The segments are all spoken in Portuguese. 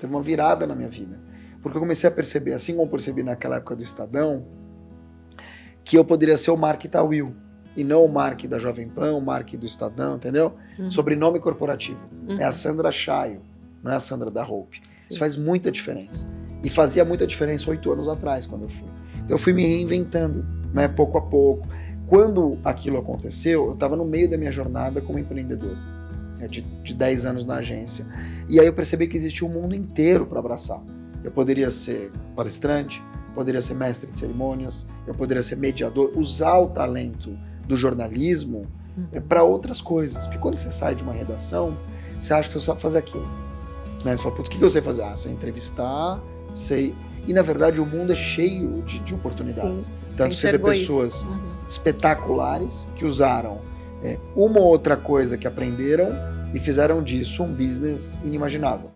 teve uma virada na minha vida. Porque eu comecei a perceber, assim como eu percebi naquela época do Estadão, que eu poderia ser o Mark Tawil, e não o Mark da Jovem Pan, o Mark do Estadão, entendeu? Sobrenome corporativo. É a Sandra Chayo, não é a Sandra da Hope. Sim. Isso faz muita diferença. E fazia muita diferença 8 anos atrás, quando eu fui. Então eu fui me reinventando, né, pouco a pouco. Quando aquilo aconteceu, eu estava no meio da minha jornada como empreendedor, né, de 10 anos na agência. E aí eu percebi que existia um mundo inteiro para abraçar. Eu poderia ser palestrante, poderia ser mestre de cerimônias, eu poderia ser mediador, usar o talento do jornalismo para outras coisas. Porque quando você sai de uma redação, você acha que você sabe fazer aquilo. Né? Você fala, putz, o que eu sei fazer? Ah, sei entrevistar, sei... E, na verdade, o mundo é cheio de oportunidades. Sim, tanto você vê pessoas espetaculares que usaram uma ou outra coisa que aprenderam e fizeram disso um business inimaginável.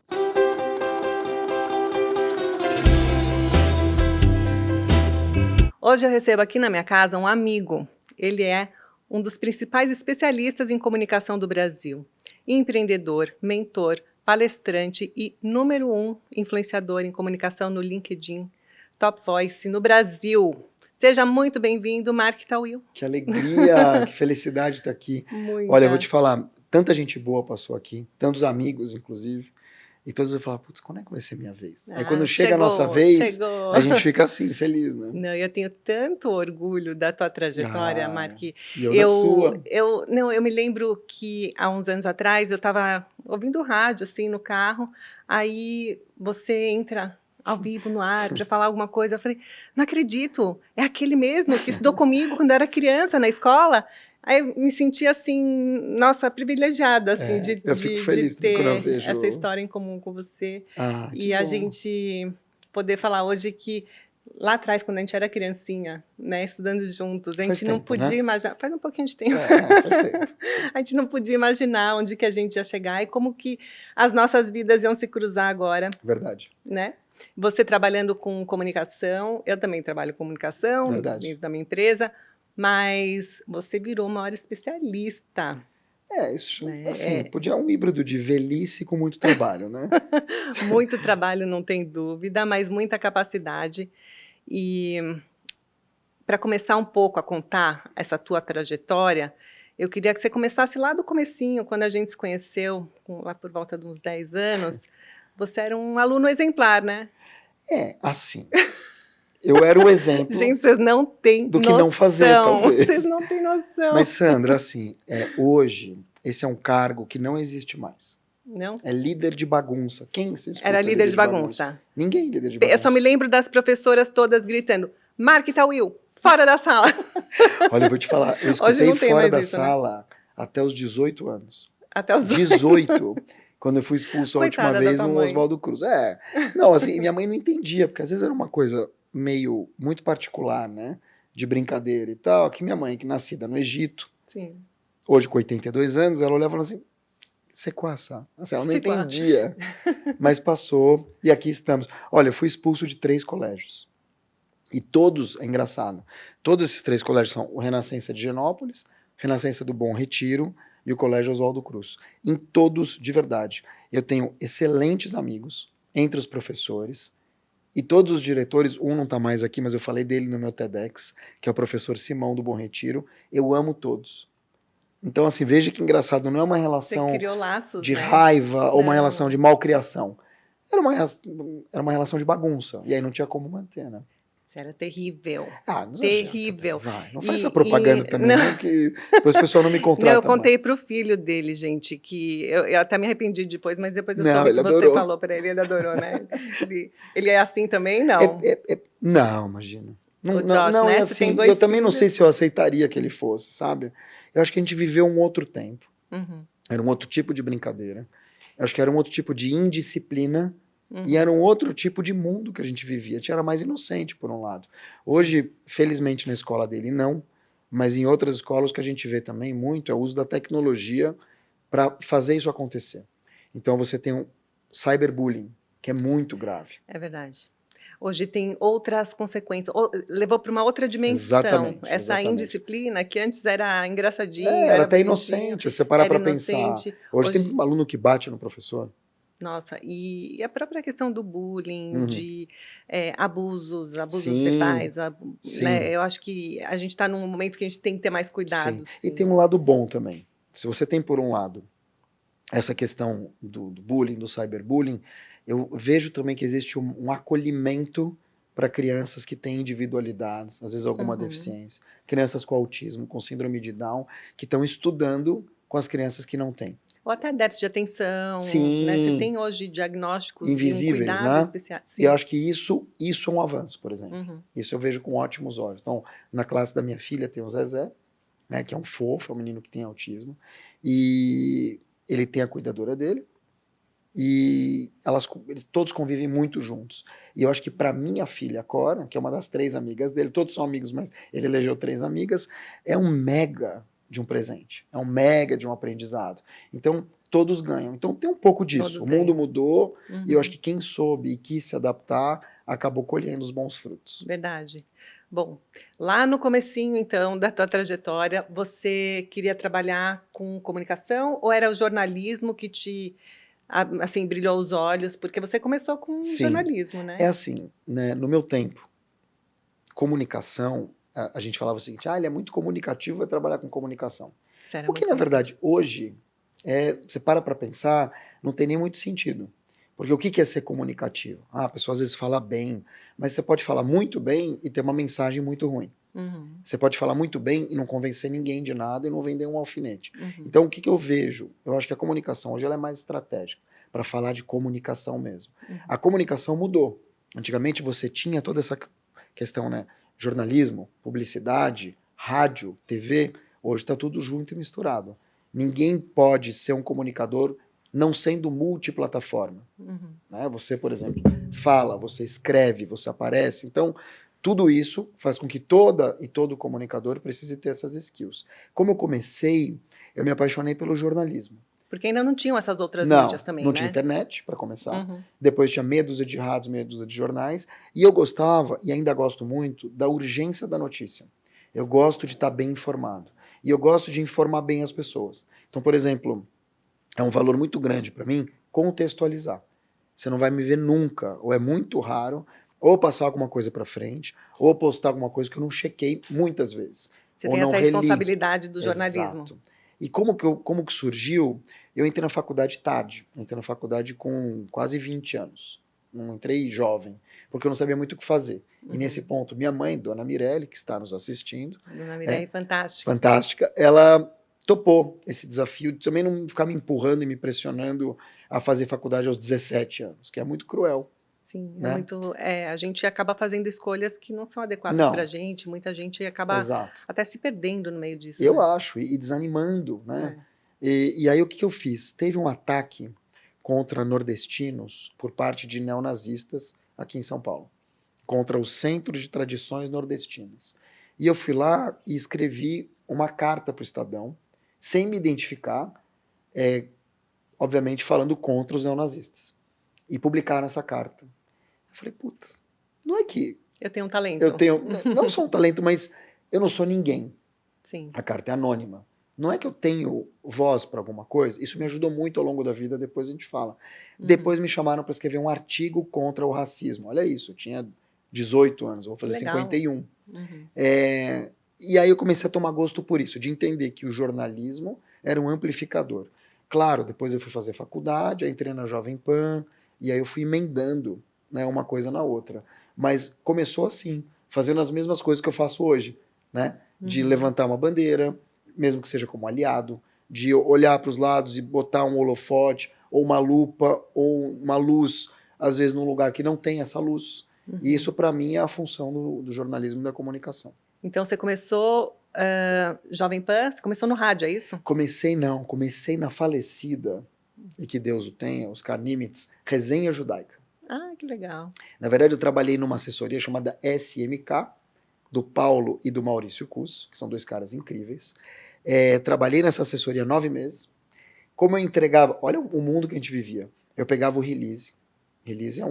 Hoje eu recebo aqui na minha casa um amigo. Ele é um dos principais especialistas em comunicação do Brasil. Empreendedor, mentor, palestrante e número 1 influenciador em comunicação no LinkedIn, Top Voice no Brasil. Seja muito bem-vindo, Mark Tawil. Que alegria, que felicidade estar aqui. Olha, eu vou te falar, tanta gente boa passou aqui, tantos amigos, inclusive, e todos vão falar, putz, quando é que vai ser minha vez? Aí quando chega a nossa vez, a gente fica assim, feliz, né? Não, eu tenho tanto orgulho da tua trajetória, Mark. E eu da sua. Eu me lembro que há uns anos atrás eu estava ouvindo rádio, assim, no carro, aí você entra ao vivo no ar para falar alguma coisa. Eu falei, não acredito, é aquele mesmo que estudou comigo quando eu era criança na escola. Aí eu me senti assim, nossa, privilegiada, assim, eu fico feliz de ter quando eu vejo... essa história em comum com você. E a bom. gente poder falar hoje que lá atrás, quando a gente era criancinha, né, estudando juntos, a gente não podia imaginar... Faz um pouquinho de tempo. Faz tempo. A gente não podia imaginar onde que a gente ia chegar e como que as nossas vidas iam se cruzar agora. Verdade. Né? Você trabalhando com comunicação, eu também trabalho com comunicação, dentro da minha empresa, mas você virou uma maior especialista. Isso, assim, podia um híbrido de velhice com muito trabalho, né? Muito trabalho, não tem dúvida, mas muita capacidade. E para começar um pouco a contar essa tua trajetória, eu queria que você começasse lá do comecinho, quando a gente se conheceu, lá por volta de uns 10 anos. Você era um aluno exemplar, né? Assim... Eu era o exemplo. Gente, vocês não têm do que não fazer, talvez. Vocês não têm noção. Mas, Sandra, assim, hoje, esse é um cargo que não existe mais. Não? É líder de bagunça. Quem se escuta era líder de bagunça? Ninguém líder de bagunça. Eu só me lembro das professoras todas gritando, Mark Tawil, fora da sala. Olha, eu vou te falar, eu escutei fora da sala até os 18 anos. Até os 18. Quando eu fui expulso a última vez no Oswaldo Cruz. Não, assim, minha mãe não entendia, porque às vezes era uma coisa... muito particular, né, de brincadeira e tal, que minha mãe, que nascida no Egito, sim, hoje com 82 anos, ela olhava e falava assim, sequaça, assim, ela não entendia, mas passou, e aqui estamos. Olha, eu fui expulso de 3 colégios, e todos, é engraçado, todos esses 3 colégios são o Renascença de Genópolis, Renascença do Bom Retiro e o Colégio Oswaldo Cruz. Em todos, de verdade, eu tenho excelentes amigos entre os professores, e todos os diretores, um não está mais aqui, mas eu falei dele no meu TEDx, que é o professor Simão do Bom Retiro, eu amo todos. Então, assim, veja que engraçado, não é uma relação de raiva ou uma relação de malcriação. Era uma relação de bagunça, e aí não tinha como manter, né? Isso era terrível. Terrível. Vai, não faz essa propaganda também, não, que depois o pessoal não me contrata. Não, eu contei pro filho dele, gente, que eu até me arrependi depois, mas depois eu soube que adorou. Você falou para ele adorou, né? ele é assim também, não? Não, imagina. Não, Josh, né? É assim, eu também não sei se eu aceitaria que ele fosse, sabe? Eu acho que a gente viveu um outro tempo. Era um outro tipo de brincadeira. Eu acho que era um outro tipo de indisciplina. E era um outro tipo de mundo que a gente vivia. A gente era mais inocente, por um lado. Hoje, felizmente, na escola dele, não. Mas em outras escolas, o que a gente vê também muito é o uso da tecnologia para fazer isso acontecer. Então, você tem um cyberbullying, que é muito grave. É verdade. Hoje tem outras consequências. Levou para uma outra dimensão. Essa indisciplina, que antes era engraçadinha. Era até inocente, você parar para pensar. Hoje tem um aluno que bate no professor. Nossa, e a própria questão do bullying, Uhum. de abusos Sim, verbais, né? sim. Eu acho que a gente está num momento que a gente tem que ter mais Sim. cuidado, E tem sim. um lado bom também. Se você tem, por um lado, essa questão do bullying, do cyberbullying, eu vejo também que existe um acolhimento para crianças que têm individualidades, às vezes alguma Uhum. deficiência, crianças com autismo, com síndrome de Down, que estão estudando com as crianças que não têm. Ou até déficit de atenção, né? Você Sim, tem hoje diagnósticos e um invisíveis, cuidado né? especial. E eu Sim. acho que isso é um avanço, por exemplo. Uhum. Isso eu vejo com ótimos olhos. Então, na classe da minha filha tem o Zezé, né, que é um fofo, é um menino que tem autismo, e ele tem a cuidadora dele, e eles todos convivem muito juntos. E eu acho que para minha filha, Cora, que é uma das 3 amigas dele, todos são amigos, mas ele elegeu 3 amigas, é um mega de um presente, é um mega de um aprendizado. Então, todos ganham. Então, tem um pouco disso. Todos O mundo ganham. mudou, e eu acho Uhum. que quem soube e quis se adaptar acabou colhendo os bons frutos. Verdade. Bom, lá no comecinho, então, da tua trajetória, você queria trabalhar com comunicação ou era o jornalismo que te, assim, brilhou os olhos? Porque você começou com Sim, jornalismo, é né? assim, né, no meu tempo, comunicação, a gente falava o seguinte: ah, ele é muito comunicativo, vai trabalhar com comunicação. Você era O que, muito na comunicativo. verdade, hoje, você para pensar, não tem nem muito sentido. Porque o que é ser comunicativo? Ah, a pessoa às vezes fala bem, mas você pode falar muito bem e ter uma mensagem muito ruim. Uhum, Você pode falar muito bem e não convencer ninguém de nada e não vender um alfinete. uhum, Então, o que eu vejo? Eu acho que a comunicação hoje ela é mais estratégica, para falar de comunicação mesmo. uhum. A comunicação mudou. Antigamente você tinha toda essa questão, né? Jornalismo, publicidade, rádio, TV. Hoje está tudo junto e misturado. Ninguém pode ser um comunicador não sendo multiplataforma. Uhum. Né? Você, por exemplo, fala, você escreve, você aparece. Então, tudo isso faz com que toda e todo comunicador precise ter essas skills. Como eu comecei, eu me apaixonei pelo jornalismo. Porque ainda não tinham essas outras mídias Não, também, não tinha né? internet, para começar. Uhum, Depois tinha meia dúzia de rádios, meia dúzia de jornais. E eu gostava, e ainda gosto muito, da urgência da notícia. Eu gosto de estar bem informado. E eu gosto de informar bem as pessoas. Então, por exemplo, é um valor muito grande para mim contextualizar. Você não vai me ver nunca, ou é muito raro, ou passar alguma coisa para frente, ou postar alguma coisa que eu não chequei muitas vezes, você ou tem não essa reli. responsabilidade do jornalismo. Exato. E como que surgiu? Eu entrei na faculdade tarde, eu entrei na faculdade com quase 20 anos. Não entrei jovem, porque eu não sabia muito o que fazer. E nesse Uhum. ponto, minha mãe, Dona Mirelle, que está nos assistindo, A Dona é Mireille, fantástica. fantástica, ela topou esse desafio de também não ficar me empurrando e me pressionando a fazer faculdade aos 17 anos, que é muito cruel, Sim, é né? muito. A gente acaba fazendo escolhas que não são adequadas para a Não, gente. Muita gente acaba exato. até se perdendo no meio disso, Eu né? acho, e desanimando, né? É. E aí o que eu fiz? Teve um ataque contra nordestinos por parte de neonazistas aqui em São Paulo, contra os centros de tradições nordestinas. E eu fui lá e escrevi uma carta para o Estadão, sem me identificar, é, obviamente falando contra os neonazistas. E publicaram essa carta. Eu falei, puta, não é que Eu tenho um eu talento. tenho, não só um talento, mas eu não sou ninguém. Sim. A carta é anônima. Não é que eu tenho voz para alguma coisa, isso me ajudou muito ao longo da vida, depois a gente fala. Uhum. Depois me chamaram para escrever um artigo contra o racismo. Olha isso, eu tinha 18 anos, vou Que fazer legal. 51. Uhum. E aí eu comecei a tomar gosto por isso, de entender que o jornalismo era um amplificador. Claro, depois eu fui fazer faculdade, aí entrei na Jovem Pan, e aí eu fui emendando, né, uma coisa na outra. Mas começou assim, fazendo as mesmas coisas que eu faço hoje, né? De Uhum. levantar uma bandeira, mesmo que seja como aliado, de olhar para os lados e botar um holofote, ou uma lupa, ou uma luz, às vezes num lugar que não tem essa luz. E Uhum. isso, para mim, é a função do jornalismo e da comunicação. Então você começou Jovem Pan, você começou no rádio, é isso? Comecei não, comecei na falecida, e que Deus o tenha, Oscar Nimitz, Resenha Judaica. Ah, que legal. Na verdade, eu trabalhei numa assessoria chamada SMK, do Paulo e do Maurício Cus, que são 2 caras incríveis. Trabalhei nessa assessoria 9 meses. Como eu entregava, olha o mundo que a gente vivia. Eu pegava o release. Release é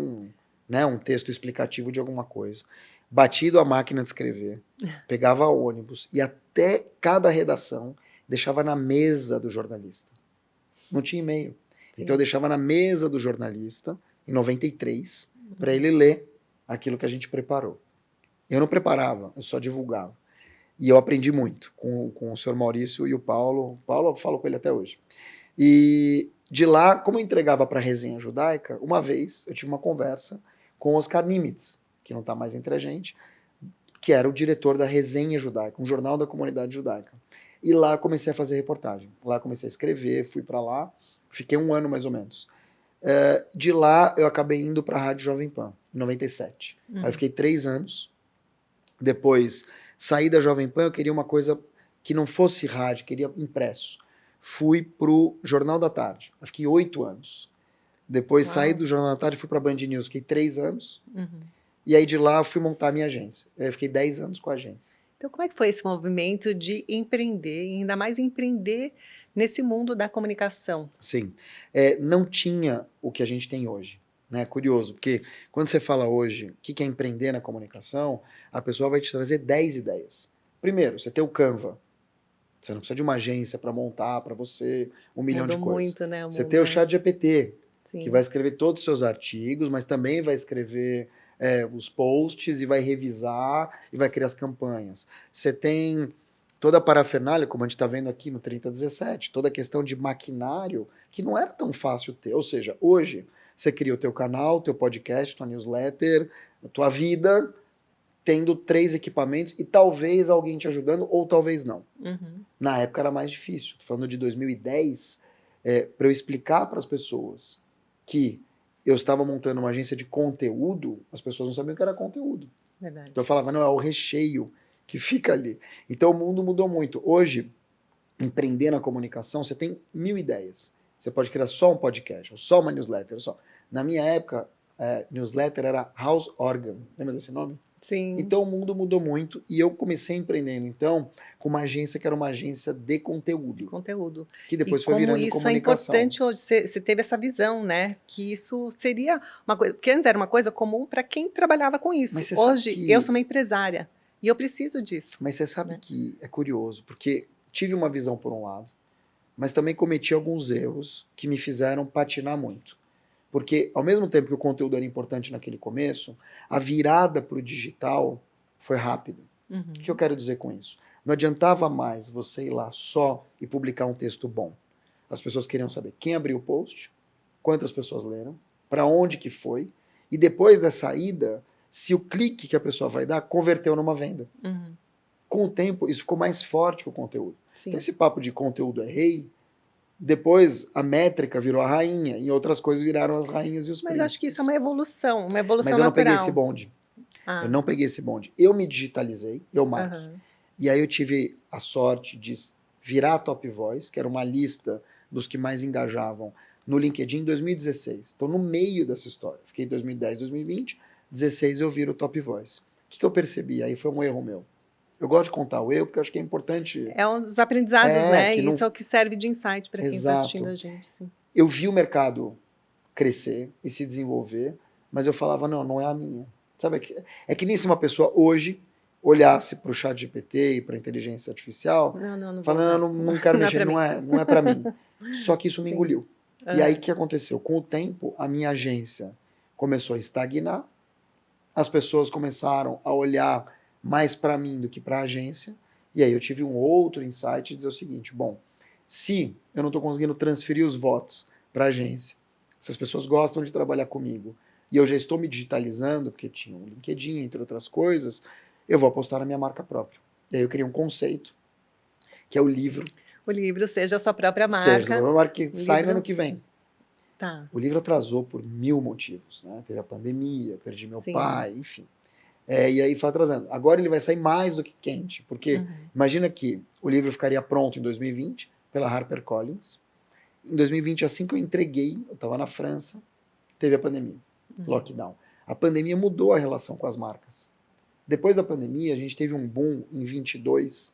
um texto explicativo de alguma coisa. Batido a máquina de escrever, pegava ônibus e até cada redação deixava na mesa do jornalista. Não tinha e-mail. Então eu deixava na mesa do jornalista, em 93, para ele ler aquilo que a gente preparou. Eu não preparava, eu só divulgava. E eu aprendi muito com o senhor Maurício e o Paulo. Paulo, eu falo com ele até hoje. E de lá, como eu entregava para a Resenha Judaica, uma vez eu tive uma conversa com o Oscar Nimitz, que não está mais entre a gente, que era o diretor da Resenha Judaica, um jornal da comunidade judaica. E lá comecei a fazer reportagem. Lá comecei a escrever, fui para lá, fiquei 1 ano mais ou menos. De lá eu acabei indo para a Rádio Jovem Pan, em 97. Aí eu fiquei 3 anos. Depois saí da Jovem Pan, eu queria uma coisa que não fosse rádio, queria impresso. Fui pro Jornal da Tarde. Eu fiquei 8 anos. Depois saí do Jornal da Tarde, fui para Band News, fiquei 3 anos. E aí de lá eu fui montar a minha agência. Eu fiquei 10 anos com a agência. Então, como é que foi esse movimento de empreender, e ainda mais empreender nesse mundo da comunicação? Sim. Não tinha o que a gente tem hoje. Né? Curioso, porque quando você fala hoje o que é empreender na comunicação, a pessoa vai te trazer 10 ideias. Primeiro, você tem o Canva. Você não precisa de uma agência para montar para você 1 milhão de coisas. Muito, né, você tem o ChatGPT, que vai escrever todos os seus artigos, mas também vai escrever os posts e vai revisar e vai criar as campanhas. Você tem toda a parafernália, como a gente está vendo aqui no 3017, toda a questão de maquinário que não era tão fácil ter. Ou seja, hoje você cria o teu canal, teu podcast, tua newsletter, a tua vida, tendo 3 equipamentos e talvez alguém te ajudando ou talvez não. Na época era mais difícil. Tô falando de 2010, para eu explicar para as pessoas que eu estava montando uma agência de conteúdo, as pessoas não sabiam o que era conteúdo. Verdade. Então eu falava, não, é o recheio que fica ali. Então o mundo mudou muito. Hoje, empreender na comunicação, você tem 1000 ideias. Você pode criar só um podcast, ou só uma newsletter. Só. Na minha época, newsletter era House Organ. Lembra desse nome? Sim. Então o mundo mudou muito e eu comecei empreendendo, então, com uma agência que era uma agência de conteúdo. Conteúdo. Que depois foi virando comunicação. comunicação. Isso é importante hoje, você teve essa visão, né? Que isso seria uma coisa, porque antes era uma coisa comum para quem trabalhava com isso. Mas hoje, eu sou uma empresária e eu preciso disso. Mas você sabe que é curioso, porque tive uma visão por um lado, mas também cometi alguns erros que me fizeram patinar muito. Porque, ao mesmo tempo que o conteúdo era importante naquele começo, a virada para o digital foi rápida. O que eu quero dizer com isso? Não adiantava mais você ir lá só e publicar um texto bom. As pessoas queriam saber quem abriu o post, quantas pessoas leram, para onde que foi, e depois dessa ida, se o clique que a pessoa vai dar converteu numa venda. Com o tempo, isso ficou mais forte que o conteúdo. Sim. Então, esse papo de conteúdo é rei, depois a métrica virou a rainha, e outras coisas viraram as rainhas e os príncipes. Mas acho que isso é uma evolução natural. Mas eu não peguei esse bonde. Eu não peguei esse bonde. Eu me digitalizei, eu marquei. E aí eu tive a sorte de virar a Top Voice, que era uma lista dos que mais engajavam no LinkedIn em 2016. Então, no meio dessa história. Fiquei em 2010, 2020, 2016 eu viro o Top Voice. O que eu percebi? Aí foi um erro meu. Eu gosto de contar o erro, porque eu acho que é importante. É um dos aprendizados, né? E isso é o que serve de insight para quem está assistindo a gente. Sim. Eu vi o mercado crescer e se desenvolver, mas eu falava, não é a minha. Sabe? É que nem se uma pessoa hoje olhasse para o ChatGPT e para a inteligência artificial, falando, não quero mexer, não é para mim. Só que isso me engoliu. E aí o que aconteceu? Com o tempo, a minha agência começou a estagnar, as pessoas começaram a olhar mais para mim do que para a agência, e aí eu tive um outro insight de dizer o seguinte, bom, se eu não estou conseguindo transferir os votos para a agência, se as pessoas gostam de trabalhar comigo, e eu já estou me digitalizando, porque tinha um LinkedIn, entre outras coisas, eu vou apostar na minha marca própria. E aí eu criei um conceito, que é o livro. O livro Seja a Sua Própria Marca. Seja a sua própria marca, que sai no ano que vem. Tá. O livro atrasou por 1000 motivos, né? Teve a pandemia, perdi meu pai, enfim. E aí foi atrasando. Agora ele vai sair mais do que quente, porque imagina que o livro ficaria pronto em 2020 pela HarperCollins. Em 2020, assim que eu entreguei, eu estava na França, teve a pandemia, lockdown. A pandemia mudou a relação com as marcas. Depois da pandemia, a gente teve um boom em 22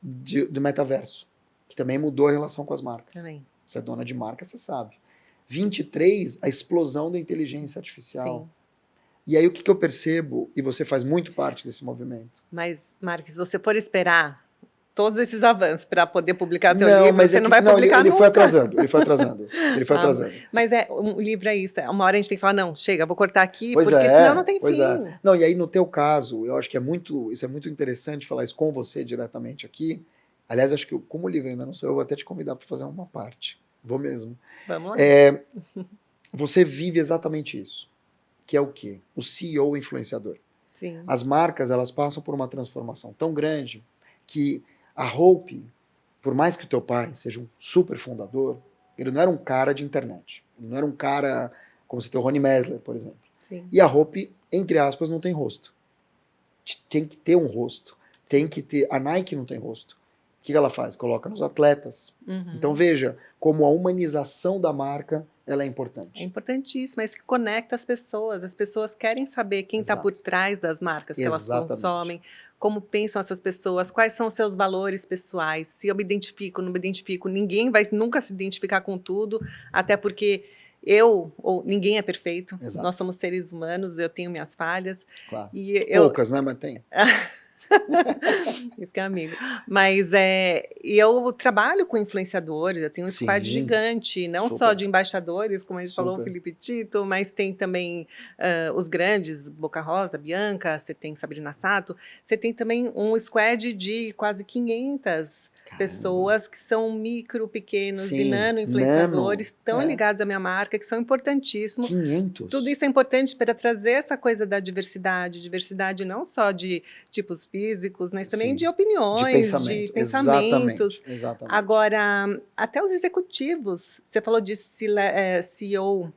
do metaverso, que também mudou a relação com as marcas. Também. Você é dona de marca, você sabe. 23, a explosão da inteligência artificial. Sim. E aí o que eu percebo, e você faz muito parte desse movimento. Mas, Marques, se você for esperar todos esses avanços para poder publicar teu Não, livro, mas você não vai publicar ele nunca. foi atrasando, ele foi atrasando. Mas o livro é isso, uma hora a gente tem que falar, não, chega, vou cortar aqui, Pois porque senão não tem pois fim. é. Não, e aí no teu caso, eu acho que isso é muito interessante falar isso com você diretamente aqui. Aliás, acho que como o livro ainda não sou eu, vou até te convidar para fazer uma parte. Vou mesmo. Vamos lá. Você vive exatamente isso, que é o quê? O CEO influenciador. Sim. As marcas, elas passam por uma transformação tão grande que a Hope, por mais que o teu pai seja um super fundador, ele não era um cara de internet. Ele não era um cara como você tem o Rony Mesler, por exemplo. Sim. E a Hope, entre aspas, não tem rosto. Tem que ter um rosto. Tem que ter... A Nike não tem rosto. O que ela faz? Coloca nos atletas. Uhum. Então veja como a humanização da marca ela é importante. É importantíssimo, é isso que conecta as pessoas querem saber quem está por trás das marcas que elas consomem, como pensam essas pessoas, quais são os seus valores pessoais, se eu me identifico, não me identifico, ninguém vai nunca se identificar com tudo, até porque ninguém é perfeito, Exato. Nós somos seres humanos, eu tenho minhas falhas. Claro. E poucas, né, mas tem. Isso que é amigo. Mas eu trabalho com influenciadores, eu tenho um squad gigante, não só de embaixadores, como a gente falou, o Felipe Tito, mas tem também os grandes, Boca Rosa, Bianca, você tem Sabrina Sato, você tem também um squad de quase 500 pessoas que são micro, pequenos e nano influenciadores, tão ligados à minha marca, que são importantíssimos. 500? Tudo isso é importante para trazer essa coisa da diversidade não só de tipos físicos, mas também de opiniões, de pensamentos. Exatamente. Agora, até os executivos, você falou de CEO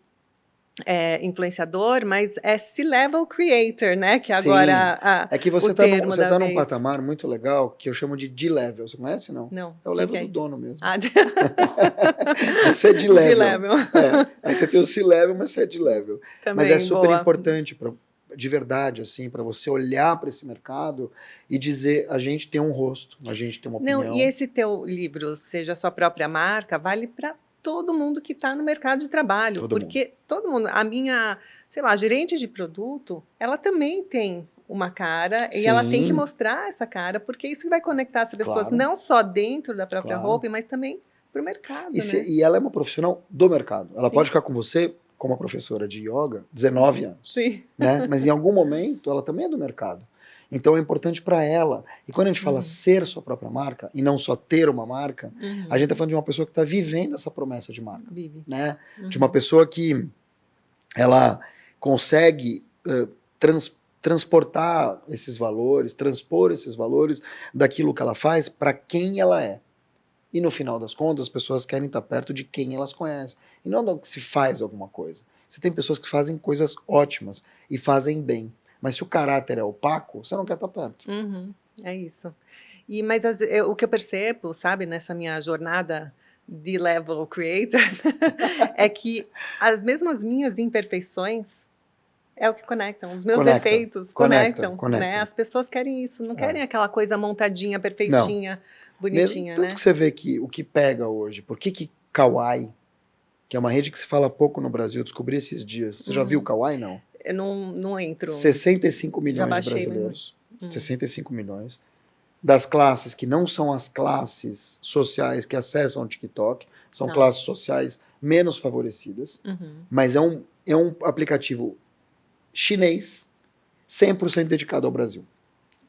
influenciador, mas é C-level creator, né? Que agora é que você está num patamar muito legal que eu chamo de D-level. Você conhece, não? Não. É o level do dono mesmo. Ah, você é D-level. Aí você tem o C-level, mas você é D-level. Mas é super importante de verdade, assim, para você olhar para esse mercado e dizer, a gente tem um rosto, a gente tem uma opinião. Não, e esse teu livro, seja a sua própria marca, vale para todo mundo que está no mercado de trabalho, todo mundo, a minha, sei lá, gerente de produto, ela também tem uma cara e ela tem que mostrar essa cara, porque isso que vai conectar as pessoas, não só dentro da própria roupa, mas também para o mercado, e ela é uma profissional do mercado, ela pode ficar com você como uma professora de yoga, 19 anos, né? Mas em algum momento ela também é do mercado. Então é importante para ela. E quando a gente fala ser sua própria marca, e não só ter uma marca, a gente está falando de uma pessoa que está vivendo essa promessa de marca. Né? De uma pessoa que ela consegue transportar esses valores, transpor esses valores daquilo que ela faz para quem ela é. E no final das contas, as pessoas querem estar perto de quem elas conhecem. E não do que se faz alguma coisa. Você tem pessoas que fazem coisas ótimas e fazem bem. Mas se o caráter é opaco, você não quer estar perto. É isso. Mas o que eu percebo, sabe, nessa minha jornada de level creator, é que as mesmas minhas imperfeições é o que conectam. Os meus defeitos conectam. Né? As pessoas querem isso, não querem aquela coisa montadinha, perfeitinha, bonitinha. Tanto que você vê que o que pega hoje, por que Kawaii, que é uma rede que se fala pouco no Brasil, eu descobri esses dias. Você já viu o Kawaii, não? Eu não entro. 65 milhões de brasileiros. 65 milhões. Das classes que não são as classes sociais que acessam o TikTok, são classes sociais menos favorecidas, mas é um aplicativo chinês 100% dedicado ao Brasil.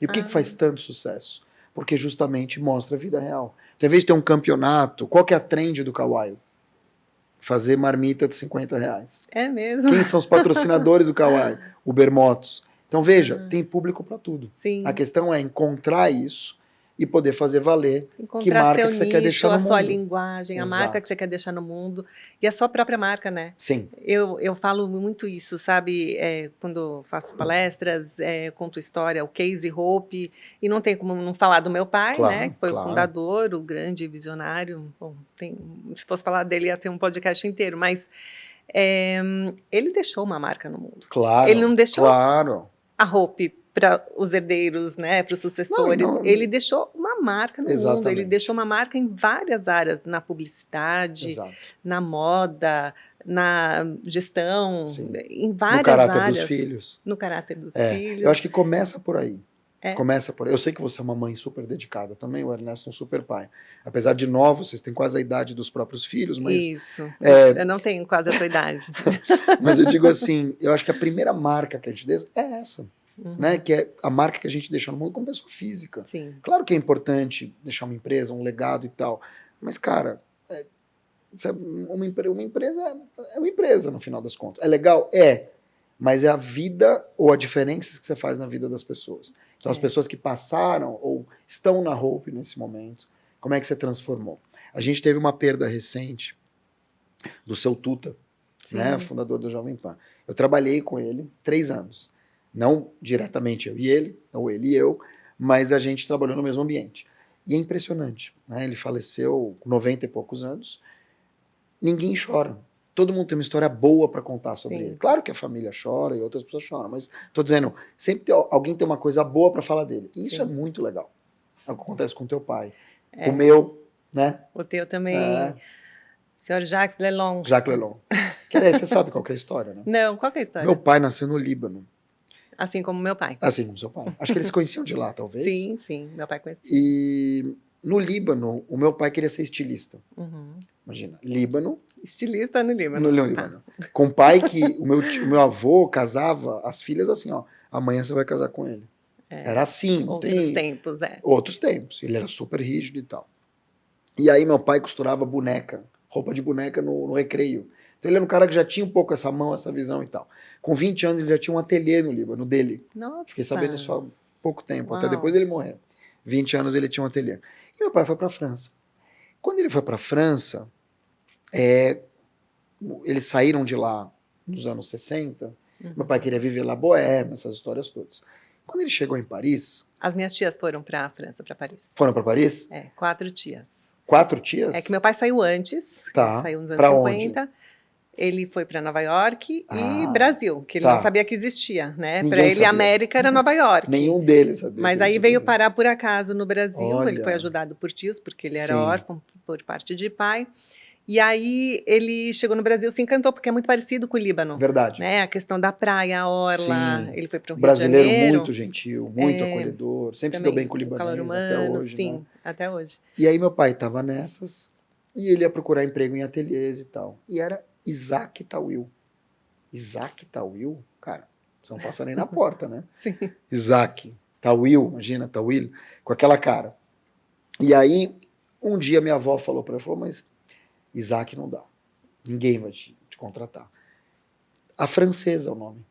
E por que faz tanto sucesso? Porque justamente mostra a vida real. Então, em vez de ter um campeonato, qual que é a trend do Kawaii? Fazer marmita de R$50. É mesmo? Quem são os patrocinadores do Kawaii? Uber Motos. Então, veja, tem público para tudo. Sim. A questão é encontrar isso e poder fazer valer encontrar que marca seu que você nicho, quer deixar no mundo. A sua linguagem, a marca que você quer deixar no mundo e a sua própria marca, né? Sim. Eu falo muito isso, sabe? Quando faço palestras, conto história, o Casey Hope, e não tem como não falar do meu pai, né? Que foi o fundador, o grande visionário. Bom, se fosse falar dele, ia ter um podcast inteiro, mas ele deixou uma marca no mundo. Claro. Ele não deixou a Hope para os herdeiros, né, para os sucessores. Ele deixou uma marca no mundo, ele deixou uma marca em várias áreas, na publicidade, na moda, na gestão, em várias áreas. No caráter dos filhos. No caráter dos filhos. Eu acho que começa por aí. Começa por... Eu sei que você é uma mãe super dedicada também, o Ernesto é um super pai. Apesar de novos, vocês têm quase a idade dos próprios filhos, mas... Isso, eu não tenho quase a tua idade. Mas eu digo assim, eu acho que a primeira marca que a gente deixa é essa, né? Que é a marca que a gente deixa no mundo como pessoa física. Sim. Claro que é importante deixar uma empresa, um legado e tal, mas, cara, uma empresa é uma empresa, no final das contas. É legal? É. Mas é a vida ou a diferença que você faz na vida das pessoas. Então, as pessoas que passaram ou estão na Hope nesse momento, como é que você transformou? A gente teve uma perda recente do seu Tuta, né, fundador do Jovem Pan. Eu trabalhei com ele 3 anos. Não diretamente eu e ele, ou ele e eu, mas a gente trabalhou no mesmo ambiente. E é impressionante, né? Ele faleceu com 90 e poucos anos. Ninguém chora. Todo mundo tem uma história boa para contar sobre ele. Claro que a família chora e outras pessoas choram, mas estou dizendo, sempre alguém tem uma coisa boa para falar dele. E isso é muito legal. É o que acontece com o teu pai. Com o meu, né? O teu também, senhor Jacques Lelong. Jacques Lelong. Que, aliás, você sabe qual que é a história, né? Não, qual que é a história? Meu pai nasceu no Líbano. Assim como meu pai. Assim como seu pai. Acho que eles conheciam de lá, talvez. Sim, sim, meu pai conhecia. E no Líbano, o meu pai queria ser estilista. Imagina, Líbano. Estilista no Líbano. No Líbano. Com o pai que o meu avô casava as filhas assim, ó. Amanhã você vai casar com ele. Era assim. Outros tempos, Outros tempos. Ele era super rígido e tal. E aí meu pai costurava boneca, roupa de boneca no recreio. Então ele era um cara que já tinha um pouco essa mão, essa visão e tal. Com 20 anos ele já tinha um ateliê no Líbano, dele. Nossa. Fiquei sabendo isso há pouco tempo, Uau. até depois dele morrer. 20 anos ele tinha um ateliê. E meu pai foi para a França. Quando ele foi para a França, eles saíram de lá nos anos 60. Meu pai queria viver lá, boêmia, essas histórias todas. Quando ele chegou em Paris... As minhas tias foram para a França, para Paris. Foram para Paris? 4 tias. 4 tias? É que meu pai saiu antes, saiu nos anos pra 50. Onde? Ele foi para Nova York e Brasil, que ele não sabia que existia, né? Para ele, a América era Nova York. Nenhum deles sabia. Mas aí veio parar por acaso no Brasil. Olha. Ele foi ajudado por tios, porque ele era órfão por parte de pai. E aí ele chegou no Brasil, se encantou, porque é muito parecido com o Líbano. Verdade. Né? A questão da praia, a orla. Sim. Ele foi para o Rio Brasileiro de Janeiro. muito gentil, muito acolhedor. Sempre se deu bem com o libanês, até hoje. Sim, né? até hoje. E aí meu pai estava nessas, e ele ia procurar emprego em ateliês e tal. E era Isaac Tawil. Isaac Tawil? Cara, você não passa nem na porta, né? Sim. Isaac Tawil, imagina, Tawil, com aquela cara. E aí, um dia minha avó falou para ele, falou, mas Isaac não dá. Ninguém vai te contratar. A francesa é o nome.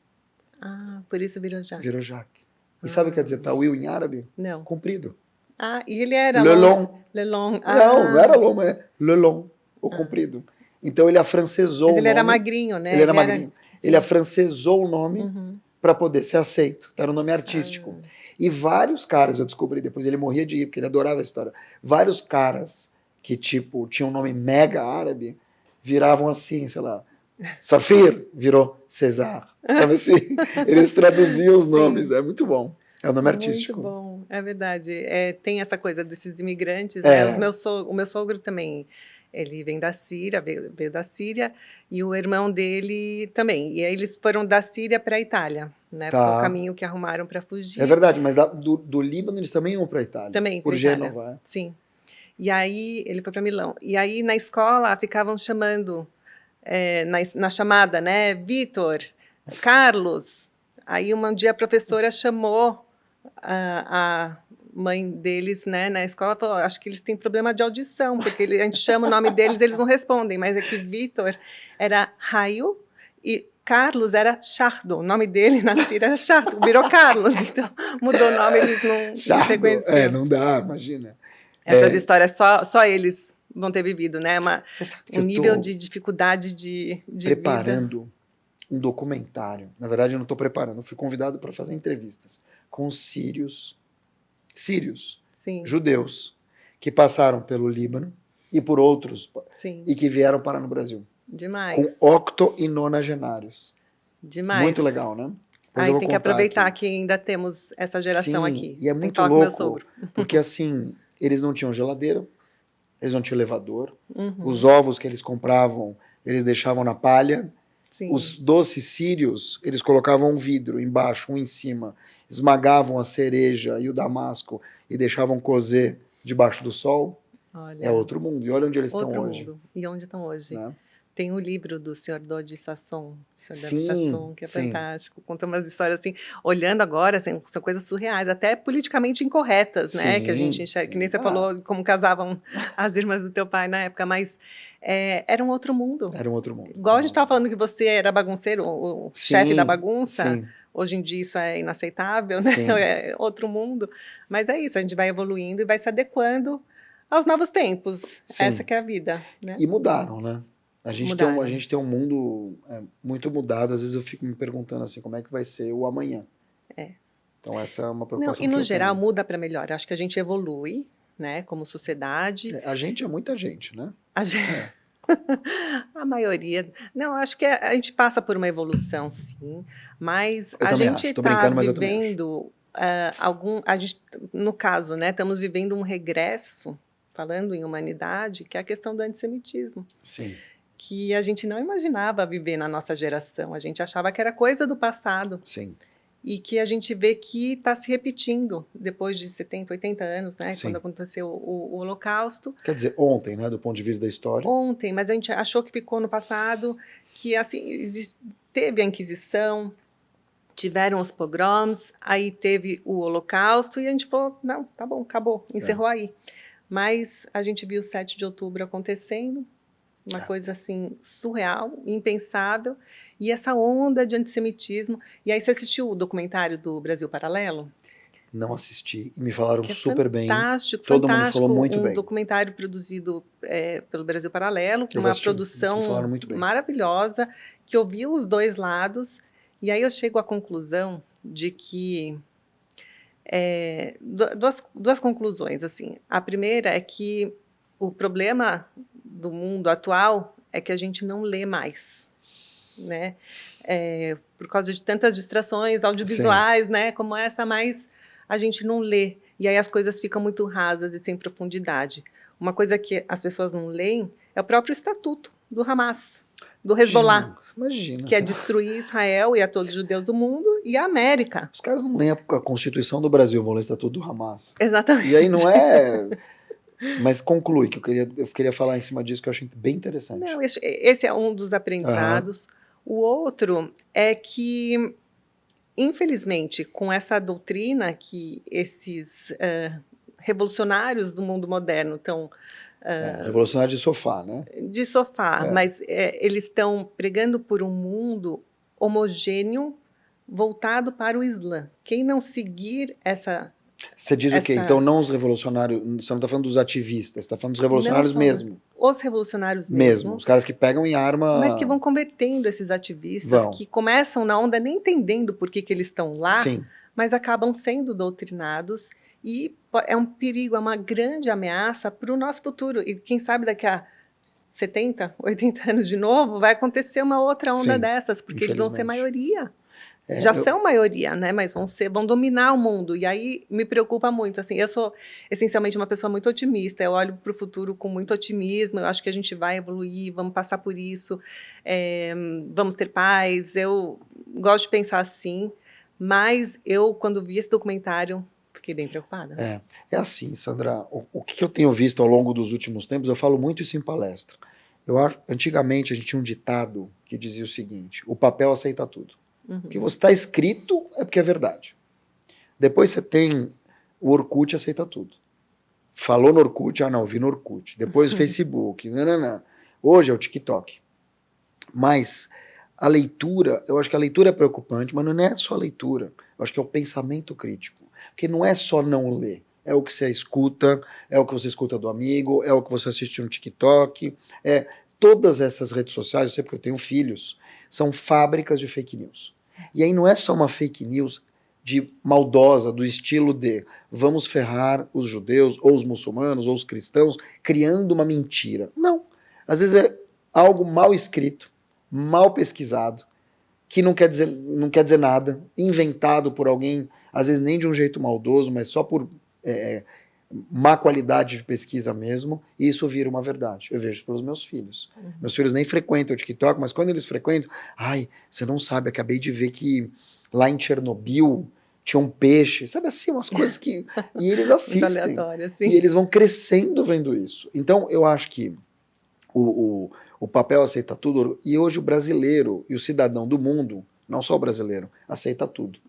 Ah, por isso virou Jacques. Virou Jacques. E sabe o que quer dizer Tawil em árabe? Não. Comprido. Ah, e ele era... Lelong. Lelong. Não era Lom, é Lelong, o comprido. Então ele afrancesou o nome. Mas ele era magrinho, né? Ele era magrinho. Ele afrancesou o nome para poder ser aceito. Era um nome artístico. E vários caras, eu descobri depois, ele morria de rir, porque ele adorava a história. Vários caras que, tipo, tinham um nome mega árabe, viravam assim, sei lá, Safir virou César. Sabe assim? Eles traduziam os nomes. É muito bom. É um nome artístico. Muito bom, é verdade. Tem essa coisa desses imigrantes, né? O meu sogro também, ele vem da Síria, veio da Síria, e o irmão dele também. E aí eles foram da Síria para a Itália, né? Foi o caminho que arrumaram para fugir. É verdade, mas do Líbano eles também iam para a Itália. Também, por Gênova. Sim. E aí ele foi para Milão. E aí na escola ficavam chamando, na chamada, né? Vitor, Carlos. Aí um dia a professora chamou a mãe deles, né, na escola, falou, acho que eles têm problema de audição, porque a gente chama o nome deles, eles não respondem, mas é que Vitor era Raio e Carlos era Chardon, o nome dele na Síria era Chardon, virou Carlos, então mudou o nome, eles não reconheciam. Não dá, imagina. Essas histórias só eles vão ter vivido, né, um nível de dificuldade de preparando vida. Um documentário, na verdade eu não estou preparando, eu fui convidado para fazer entrevistas com sírios, Sim. judeus, que passaram pelo Líbano e por outros, Sim. e que vieram parar no Brasil. Demais. Com octo e nonagenários. Demais. Muito legal, né? Aí tem que aproveitar que ainda temos essa geração aqui. E é muito louco, louco, meu sogro. porque assim, eles não tinham geladeira, eles não tinham elevador, os ovos que eles compravam, eles deixavam na palha, Sim. Os doces sírios, eles colocavam um vidro embaixo, um em cima, esmagavam a cereja e o damasco e deixavam cozer debaixo do sol. Olha, É outro mundo. E olha onde eles estão outro hoje. mundo. E onde estão hoje? Né? Tem o livro do senhor Dodi Sasson, senhor Davi Sim, Sasson, que é sim. fantástico. Conta umas histórias assim, olhando agora, assim, são coisas surreais, até politicamente incorretas, né? Que a gente Sim, enxerga, que sim. nem você falou, como casavam as irmãs do teu pai na época, mas era um outro mundo. Era um outro mundo. Igual a gente estava falando que você era bagunceiro, o chefe da Sim, bagunça. sim, Hoje em dia isso é inaceitável, né? sim, É outro mundo. Mas é isso, a gente vai evoluindo e vai se adequando aos novos tempos. Essa sim. que é a vida, né? E mudaram, né? A Mudaram. gente tem um mundo muito mudado. Às vezes eu fico me perguntando assim, como é que vai ser o amanhã? É. Então essa é uma Não, preocupação e que no eu geral tenho. muda para melhor. Acho que a gente evolui, né, como sociedade. A gente é muita gente, né? A, gen- É. a maioria. Não, acho que a gente passa por uma evolução, sim, mas Eu a também gente acho. Tô está brincando, mas eu também acho. vivendo a gente, no caso, né, estamos vivendo um regresso, falando em humanidade, que é a questão do antissemitismo, Sim, que a gente não imaginava viver na nossa geração. A gente achava que era coisa do passado. sim, E que a gente vê que está se repetindo depois de 70, 80 anos, né, quando sim. aconteceu o Holocausto. Quer dizer, ontem, né, do ponto de vista da história. Ontem, mas a gente achou que ficou no passado, que assim teve a Inquisição, tiveram os pogroms, aí teve o Holocausto e a gente falou, não, tá bom, acabou, encerrou aí. Mas a gente viu o 7 de outubro acontecendo, uma coisa assim surreal, impensável, e essa onda de antissemitismo. E aí você assistiu o documentário do Brasil Paralelo? Não assisti. E me falaram Que é super bem. fantástico, Todo mundo falou fantástico, muito um bem. documentário produzido pelo Brasil Paralelo, com Eu vou uma assistir. Me falaram produção muito bem. maravilhosa, que ouviu os dois lados, e aí eu chego à conclusão de que duas conclusões assim. A primeira é que o problema do mundo atual é que a gente não lê mais, né? Por causa de tantas distrações audiovisuais, né? Como essa, mas a gente não lê. E aí as coisas ficam muito rasas e sem profundidade. Uma coisa que as pessoas não leem é o próprio estatuto do Hamas, do Hezbollah, Imagina. que é destruir Israel e a todos os judeus do mundo e a América. Os caras não leem a Constituição do Brasil, vão ler o Estatuto do Hamas. Exatamente. E aí não é... Mas conclui, que eu queria falar em cima disso, que eu achei bem interessante. Não, esse é um dos aprendizados. O outro é que, infelizmente, com essa doutrina que esses revolucionários do mundo moderno estão... revolucionário de sofá, né? De sofá, mas eles estão pregando por um mundo homogêneo voltado para o Islã. Quem não seguir essa... Você diz o quê? Então não os revolucionários, você não está falando dos ativistas, você está falando dos revolucionários mesmo. Os revolucionários mesmo. Os caras que pegam em arma... Mas que vão convertendo esses ativistas, que começam na onda nem entendendo por que eles estão lá, Sim. mas acabam sendo doutrinados, e é um perigo, é uma grande ameaça para o nosso futuro. E quem sabe daqui a 70, 80 anos de novo, vai acontecer uma outra onda dessas, porque eles vão ser maioria. Já são maioria, né? Mas vão dominar o mundo. E aí me preocupa muito. Assim, eu sou essencialmente uma pessoa muito otimista. Eu olho para o futuro com muito otimismo. Eu acho que a gente vai evoluir, vamos passar por isso, vamos ter paz. Eu gosto de pensar assim. Mas eu, quando vi esse documentário, fiquei bem preocupada. É assim, Sandra. O que eu tenho visto ao longo dos últimos tempos, eu falo muito isso em palestra. Antigamente a gente tinha um ditado que dizia o seguinte: o papel aceita tudo. O que você está escrito é porque é verdade. Depois você tem o Orkut, aceita tudo. Falou no Orkut, não, vi no Orkut. Depois o Facebook, não. Hoje é o TikTok. Mas a leitura, eu acho que a leitura é preocupante, mas não é só a leitura. Eu acho que é o pensamento crítico. Porque não é só não ler. É o que você escuta, é o que você escuta do amigo, é o que você assiste no TikTok. Todas essas redes sociais, eu sei porque eu tenho filhos, são fábricas de fake news. E aí não é só uma fake news de maldosa, do estilo de vamos ferrar os judeus, ou os muçulmanos, ou os cristãos, criando uma mentira. Não. Às vezes é algo mal escrito, mal pesquisado, que não quer dizer nada, inventado por alguém, às vezes nem de um jeito maldoso, mas só por má qualidade de pesquisa mesmo, e isso vira uma verdade. Eu vejo pelos meus filhos. Meus filhos nem frequentam o TikTok, mas quando eles frequentam, ai, você não sabe, acabei de ver que lá em Chernobyl tinha um peixe, sabe assim, umas coisas que... E eles Muito assistem, aleatório, assim. e eles vão crescendo vendo isso. Então, eu acho que o papel aceita tudo, e hoje o brasileiro e o cidadão do mundo, não só o brasileiro, aceita tudo.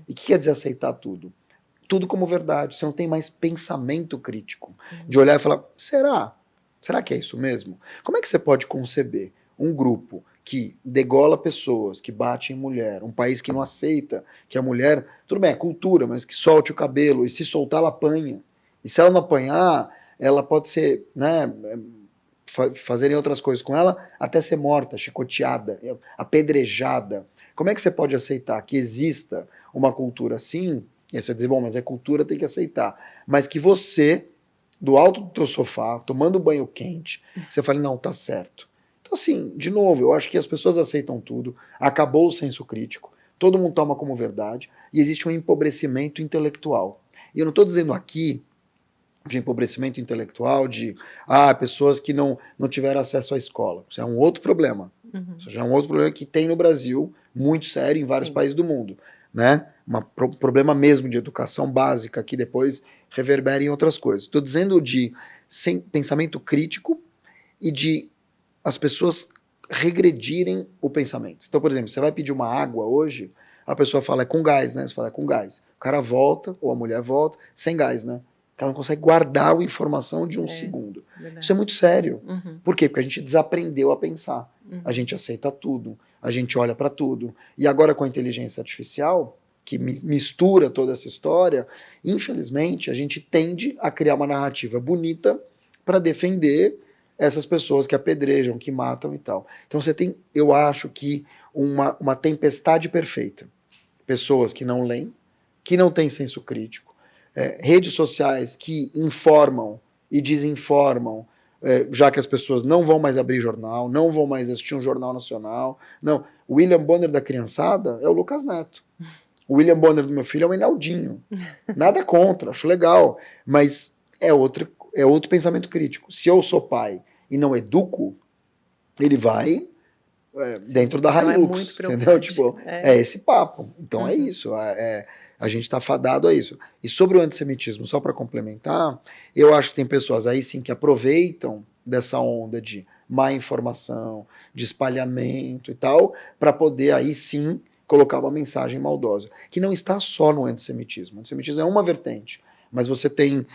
E o que quer dizer aceitar tudo? Tudo como verdade. Você não tem mais pensamento crítico de olhar e falar, será? Será que é isso mesmo? Como é que você pode conceber um grupo que degola pessoas, que bate em mulher, um país que não aceita que a mulher, tudo bem, é cultura, mas que solte o cabelo, e se soltar ela apanha. E se ela não apanhar, ela pode ser, né, fazerem outras coisas com ela, até ser morta, chicoteada, apedrejada. Como é que você pode aceitar que exista uma cultura assim? E você vai dizer, bom, mas é cultura, tem que aceitar. Mas que você, do alto do teu sofá, tomando banho quente, você fala, não, tá certo. Então, assim, de novo, eu acho que as pessoas aceitam tudo, acabou o senso crítico, todo mundo toma como verdade, e existe um empobrecimento intelectual. E eu não estou dizendo aqui de empobrecimento intelectual, de pessoas que não tiveram acesso à escola. Isso é um outro problema. Isso já é um outro problema que tem no Brasil, muito sério, em vários países do mundo. Né? Um problema mesmo de educação básica que depois reverbera em outras coisas. Estou dizendo de pensamento crítico e de as pessoas regredirem o pensamento. Então, por exemplo, você vai pedir uma água hoje, a pessoa fala, é com gás, né? Você fala, é com gás. O cara volta, ou a mulher volta, sem gás, né? O cara não consegue guardar a informação de um segundo. Verdade. Isso é muito sério. Por quê? Porque a gente desaprendeu a pensar. A gente aceita tudo, a gente olha para tudo. E agora com a inteligência artificial, que mistura toda essa história, infelizmente a gente tende a criar uma narrativa bonita para defender essas pessoas que apedrejam, que matam e tal. Então você tem, eu acho que uma tempestade perfeita. Pessoas que não leem, que não têm senso crítico, redes sociais que informam e desinformam, já que as pessoas não vão mais abrir jornal, não vão mais assistir um jornal nacional. Não, o William Bonner da criançada é o Lucas Neto. O William Bonner do meu filho é o Enaldinho. Nada contra, acho legal, mas é outro pensamento crítico. Se eu sou pai e não educo, ele vai dentro da Hilux, entendeu? Tipo, é esse papo. Então é isso, a gente está fadado a isso. E sobre o antissemitismo, só para complementar, eu acho que tem pessoas aí sim que aproveitam dessa onda de má informação, de espalhamento e tal, para poder aí sim colocar uma mensagem maldosa, que não está só no antissemitismo. O antissemitismo é uma vertente, mas você tem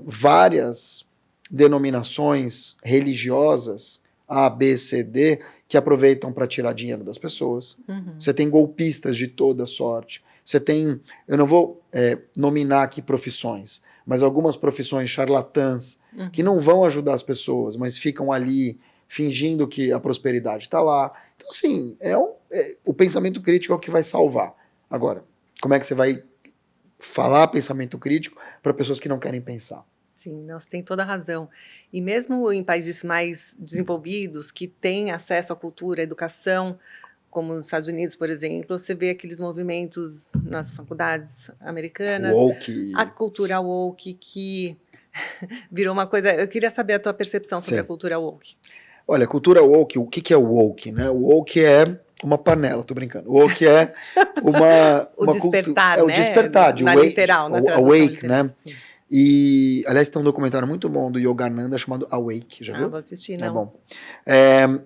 várias denominações religiosas, A, B, C, D, que aproveitam para tirar dinheiro das pessoas. Você tem golpistas de toda sorte. Você tem, eu não vou nominar aqui profissões, mas algumas profissões charlatãs que não vão ajudar as pessoas, mas ficam ali fingindo que a prosperidade está lá. Então, assim, o pensamento crítico é o que vai salvar. Agora, como é que você vai falar pensamento crítico para pessoas que não querem pensar? Sim, não, você tem toda a razão. E mesmo em países mais desenvolvidos, que têm acesso à cultura, à educação, como os Estados Unidos, por exemplo, você vê aqueles movimentos nas faculdades americanas, woke. A cultura woke, que virou uma coisa... Eu queria saber a tua percepção sobre a cultura woke. Olha, a cultura woke, o que é o woke, né? O woke é uma panela, tô brincando. O woke é o despertar, né? É o despertar, na literal, na tradução awake, literal, né? Sim. E, aliás, tem um documentário muito bom do Yogananda chamado Awake, já viu? Vou assistir, não. É bom.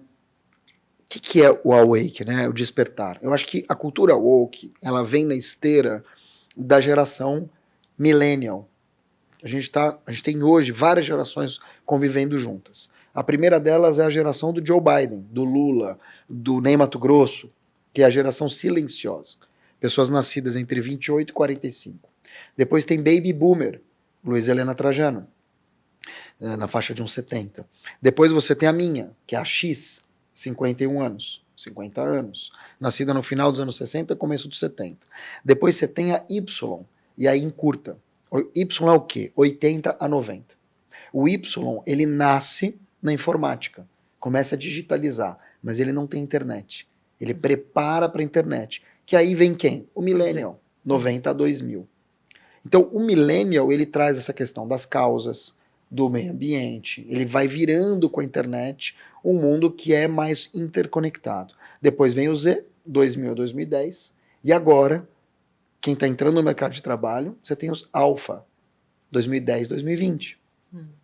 O que é o Awake, né? O despertar. Eu acho que a cultura woke, ela vem na esteira da geração millennial. A gente tem hoje várias gerações convivendo juntas. A primeira delas é a geração do Joe Biden, do Lula, do Ney Matogrosso, que é a geração silenciosa. Pessoas nascidas entre 28 e 45. Depois tem Baby Boomer, Luiz Helena Trajano, na faixa de uns 70. Depois você tem a minha, que é a X, 51 anos, 50 anos, nascida no final dos anos 60 e começo dos 70. Depois você tem a Y, e aí encurta. O Y é o quê? 80 a 90. O Y, ele nasce na informática, começa a digitalizar, mas ele não tem internet. Ele prepara para a internet. Que aí vem quem? O Millennial, 90 a 2000. Então, o millennial, ele traz essa questão das causas, do meio ambiente, ele vai virando com a internet um mundo que é mais interconectado. Depois vem o Z, 2000 a 2010, e agora, quem está entrando no mercado de trabalho, você tem os alfa, 2010, 2020.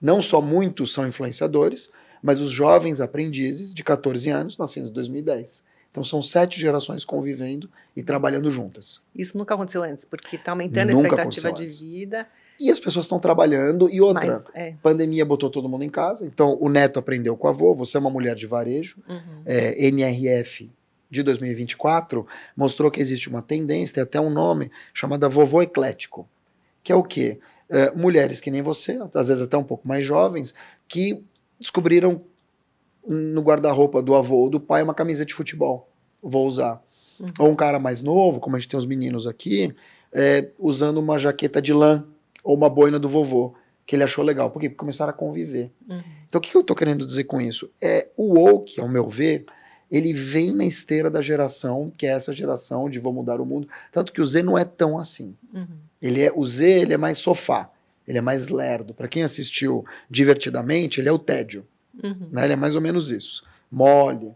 Não só muitos são influenciadores, mas os jovens aprendizes de 14 anos, nascidos em 2010. Então são 7 gerações convivendo e trabalhando juntas. Isso nunca aconteceu antes, porque está aumentando a Nunca expectativa aconteceu de antes. vida. E as pessoas estão trabalhando, e outra, Mas, pandemia botou todo mundo em casa, então o neto aprendeu com o avô, você é uma mulher de varejo, NRF de 2024 mostrou que existe uma tendência, tem até um nome, chamada vovô eclético, que é o quê? Mulheres que nem você, às vezes até um pouco mais jovens, que descobriram no guarda-roupa do avô ou do pai uma camisa de futebol, vou usar. Ou um cara mais novo, como a gente tem os meninos aqui, usando uma jaqueta de lã, ou uma boina do vovô, que ele achou legal. Por quê? Porque começaram a conviver. Então o que eu tô querendo dizer com isso? O woke, ao meu ver, ele vem na esteira da geração, que é essa geração de vou mudar o mundo, tanto que o Z não é tão assim. O Z ele é mais sofá, ele é mais lerdo. Para quem assistiu divertidamente, ele é o tédio. Né? Ele é mais ou menos isso. Mole.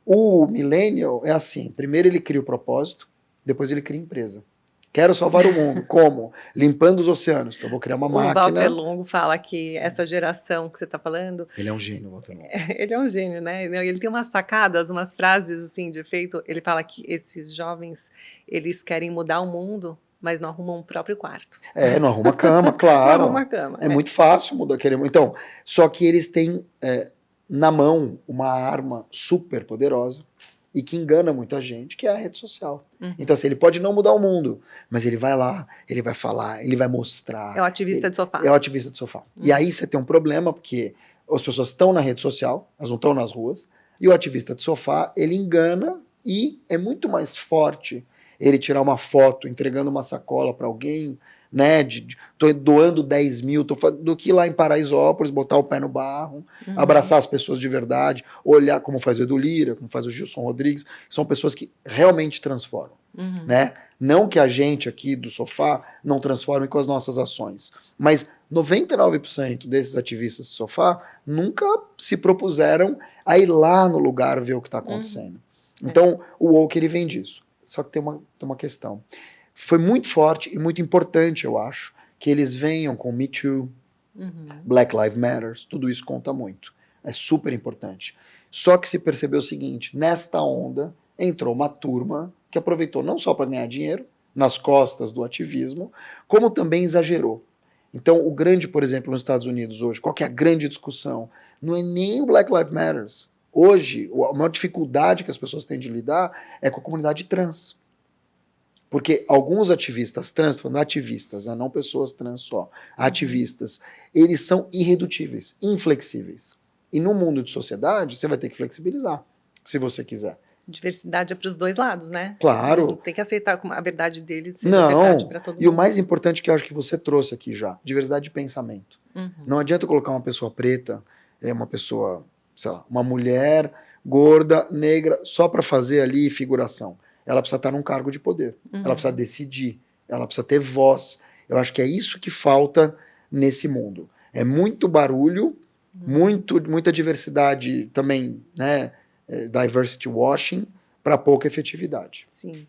O millennial é assim, primeiro ele cria o propósito, depois ele cria empresa. Quero salvar o mundo. Como? Limpando os oceanos. Então vou criar uma máquina. O Walter Longo fala que essa geração que você está falando... Ele é um gênio, Walter Longo. Ele é um gênio, né? Ele tem umas sacadas, umas frases assim de efeito. Ele fala que esses jovens, eles querem mudar o mundo, mas não arrumam o próprio quarto. Não arruma cama, claro. Não arruma cama. É muito fácil mudar aquele. Então, só que eles têm na mão uma arma super poderosa e que engana muita gente, que é a rede social. Então, assim, ele pode não mudar o mundo, mas ele vai lá, ele vai falar, ele vai mostrar. É o ativista de sofá. É o ativista de sofá. E aí você tem um problema, porque as pessoas estão na rede social, elas não estão nas ruas, e o ativista de sofá, ele engana e é muito mais forte ele tirar uma foto entregando uma sacola para alguém, né, tô doando 10 mil, do que ir lá em Paraisópolis, botar o pé no barro, abraçar as pessoas de verdade, olhar como faz o Edu Lira, como faz o Gilson Rodrigues, são pessoas que realmente transformam, né? Não que a gente aqui do sofá não transforme com as nossas ações, mas 99% desses ativistas do sofá nunca se propuseram a ir lá no lugar ver o que está acontecendo. Então, o woke, ele vem disso. Só que tem uma questão. Foi muito forte e muito importante, eu acho, que eles venham com Me Too, Black Lives Matter, tudo isso conta muito. É super importante. Só que se percebeu o seguinte, nesta onda entrou uma turma que aproveitou não só para ganhar dinheiro, nas costas do ativismo, como também exagerou. Então, o grande, por exemplo, nos Estados Unidos hoje, qual que é a grande discussão? Não é nem o Black Lives Matter. Hoje, a maior dificuldade que as pessoas têm de lidar é com a comunidade trans. Porque alguns ativistas trans, falando ativistas, não pessoas trans só, ativistas, eles são irredutíveis, inflexíveis. E no mundo de sociedade, você vai ter que flexibilizar, se você quiser. Diversidade é para os dois lados, né? Claro. Tem que aceitar a verdade deles ser a verdade para todo mundo. E o mais importante que eu acho que você trouxe aqui já, diversidade de pensamento. Não adianta colocar uma pessoa preta, uma pessoa, sei lá, uma mulher gorda, negra, só para fazer ali figuração. Ela precisa estar num cargo de poder, ela precisa decidir, ela precisa ter voz. Eu acho que é isso que falta nesse mundo. É muito barulho, muita diversidade também, né, diversity washing, para pouca efetividade. Sim.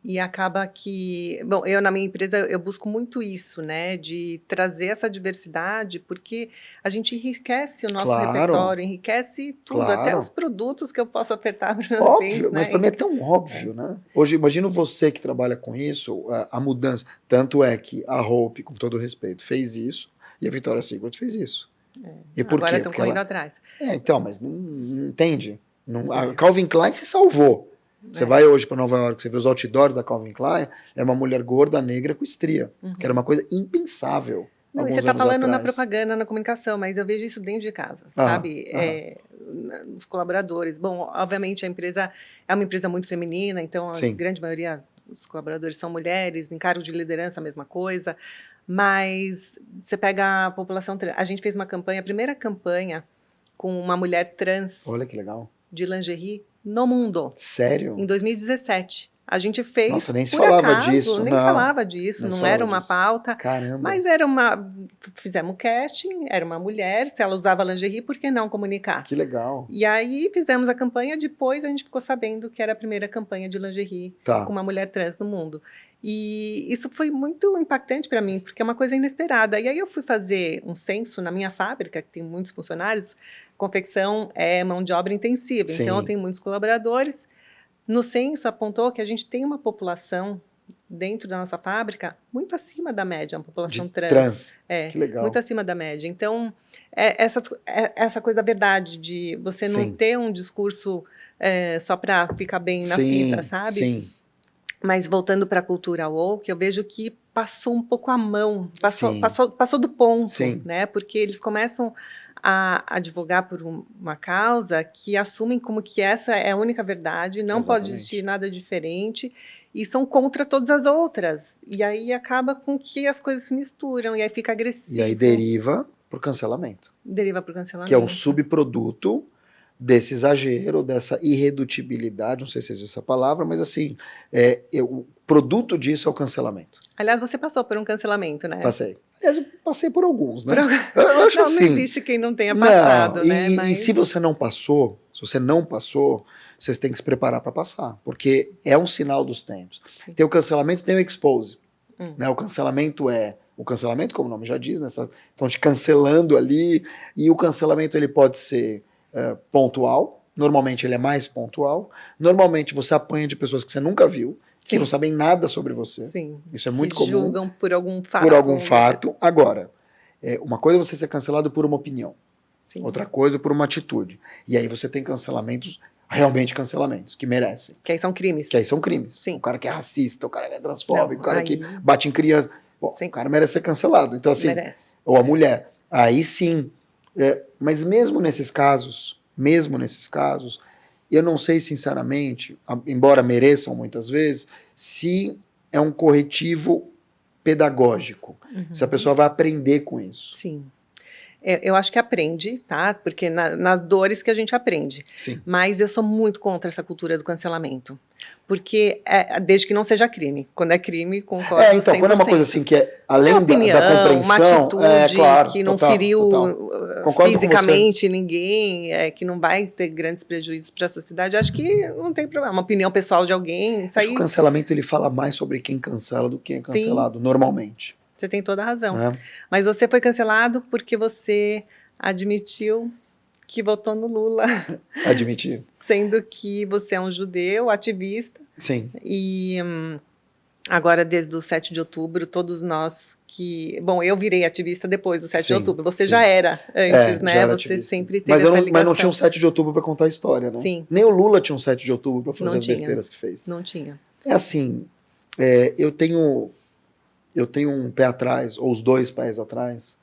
E acaba que, bom, eu na minha empresa eu busco muito isso, né, de trazer essa diversidade, porque a gente enriquece o nosso repertório, enriquece tudo, até os produtos que eu posso ofertar para os meus clientes. Óbvio, mas para mim é tão óbvio, né? Hoje, imagina você que trabalha com isso, a mudança. Tanto é que a Hope, com todo respeito, fez isso, e a Victoria's Secret fez isso. E por Agora quê? estão correndo atrás. Então, mas não entende. A Calvin Klein se salvou. Você vai hoje para Nova York, você vê os outdoors da Calvin Klein, é uma mulher gorda, negra, com estria, que era uma coisa impensável. Não, e você está falando na propaganda, na comunicação, mas eu vejo isso dentro de casa, sabe? Os colaboradores. Bom, obviamente a empresa é uma empresa muito feminina, então a grande maioria dos colaboradores são mulheres, em cargo de liderança a mesma coisa, mas você pega a população trans. A gente fez uma campanha, a primeira campanha com uma mulher trans. Olha que legal. De lingerie no mundo. Sério? Em 2017. A gente fez Nossa, nem se por falava acaso, disso, nem não. se falava disso, Nem se não falava era uma disso. pauta. Caramba. Mas fizemos casting, era uma mulher, se ela usava lingerie, por que não comunicar? Que legal. E aí fizemos a campanha, depois a gente ficou sabendo que era a primeira campanha de lingerie Tá. com uma mulher trans no mundo. E isso foi muito impactante para mim, porque é uma coisa inesperada. E aí eu fui fazer um censo na minha fábrica, que tem muitos funcionários, confecção é mão de obra intensiva, Sim. então eu tenho muitos colaboradores. No censo apontou que a gente tem uma população dentro da nossa fábrica muito acima da média, uma população De trans. Que legal. Muito acima da média. Então, essa coisa da verdade, de você não Sim. ter um discurso só para ficar bem na Sim, fita, sabe? sim. Mas voltando para a cultura woke, eu vejo que passou um pouco a mão, Sim. passou do ponto, Sim. né? Porque eles começam a advogar por uma causa que assumem como que essa é a única verdade, não pode Exatamente. existir nada diferente, e são contra todas as outras. E aí acaba com que as coisas se misturam, e aí fica agressivo. E aí deriva pro cancelamento. Deriva para o cancelamento. Que é um subproduto desse exagero, dessa irredutibilidade, não sei se existe essa palavra, mas assim, o produto disso é o cancelamento. Aliás, você passou por um cancelamento, né? Passei. Aliás, eu passei por alguns, né? Por Eu acho não, assim, não existe quem não tenha passado, não, né? E se você não passou, vocês têm que se preparar para passar, porque é um sinal dos tempos. Sim. Tem o cancelamento e tem o expose. Né? O cancelamento, como o nome já diz, né? Estão te cancelando ali, e o cancelamento ele pode ser pontual, normalmente ele é mais pontual, normalmente você apanha de pessoas que você nunca viu, que Sim. não sabem nada sobre você. Sim. Isso é muito Que comum. julgam por algum fato. Por algum fato. Agora, uma coisa é você ser cancelado por uma opinião, Sim. outra coisa por uma atitude. E aí você tem cancelamentos, realmente cancelamentos, que merecem. Que aí são crimes. Que aí são crimes. Sim. O cara que é racista, o cara que é transfóbico, o cara aí... que bate em criança. Bom, Sim. o cara merece ser cancelado. Então, assim, merece. ou a mulher. Aí sim. Mas mesmo nesses casos, eu não sei sinceramente, embora mereçam muitas vezes, se é um corretivo pedagógico. Uhum. Se a pessoa vai aprender com isso. Sim. Eu acho que aprende, tá? Porque nas dores que a gente aprende. Sim. Mas eu sou muito contra essa cultura do cancelamento. Porque, desde que não seja crime. Quando é crime, concordo 100%. Então, quando é uma coisa assim que é além opinião, da compreensão... uma atitude claro, que não total, feriu total. fisicamente ninguém, que não vai ter grandes prejuízos para a sociedade, acho que não tem problema. Uma opinião pessoal de alguém, isso Acho aí... que o cancelamento ele fala mais sobre quem cancela do que quem é cancelado, normalmente. Você tem toda a razão. Mas você foi cancelado porque você admitiu que votou no Lula. Admitir. Sendo que você é um judeu, ativista. Sim. E agora, desde o 7 de outubro, todos nós que... Bom, eu virei ativista depois do 7 de outubro. Você já era antes, né? Já era você ativista. sempre teve essa ligação. Mas não tinha um 7 de outubro para contar a história, né? Sim. Nem o Lula tinha um 7 de outubro para fazer Não as tinha. besteiras que fez. Não tinha. É assim, eu tenho um pé atrás, ou os dois pés atrás,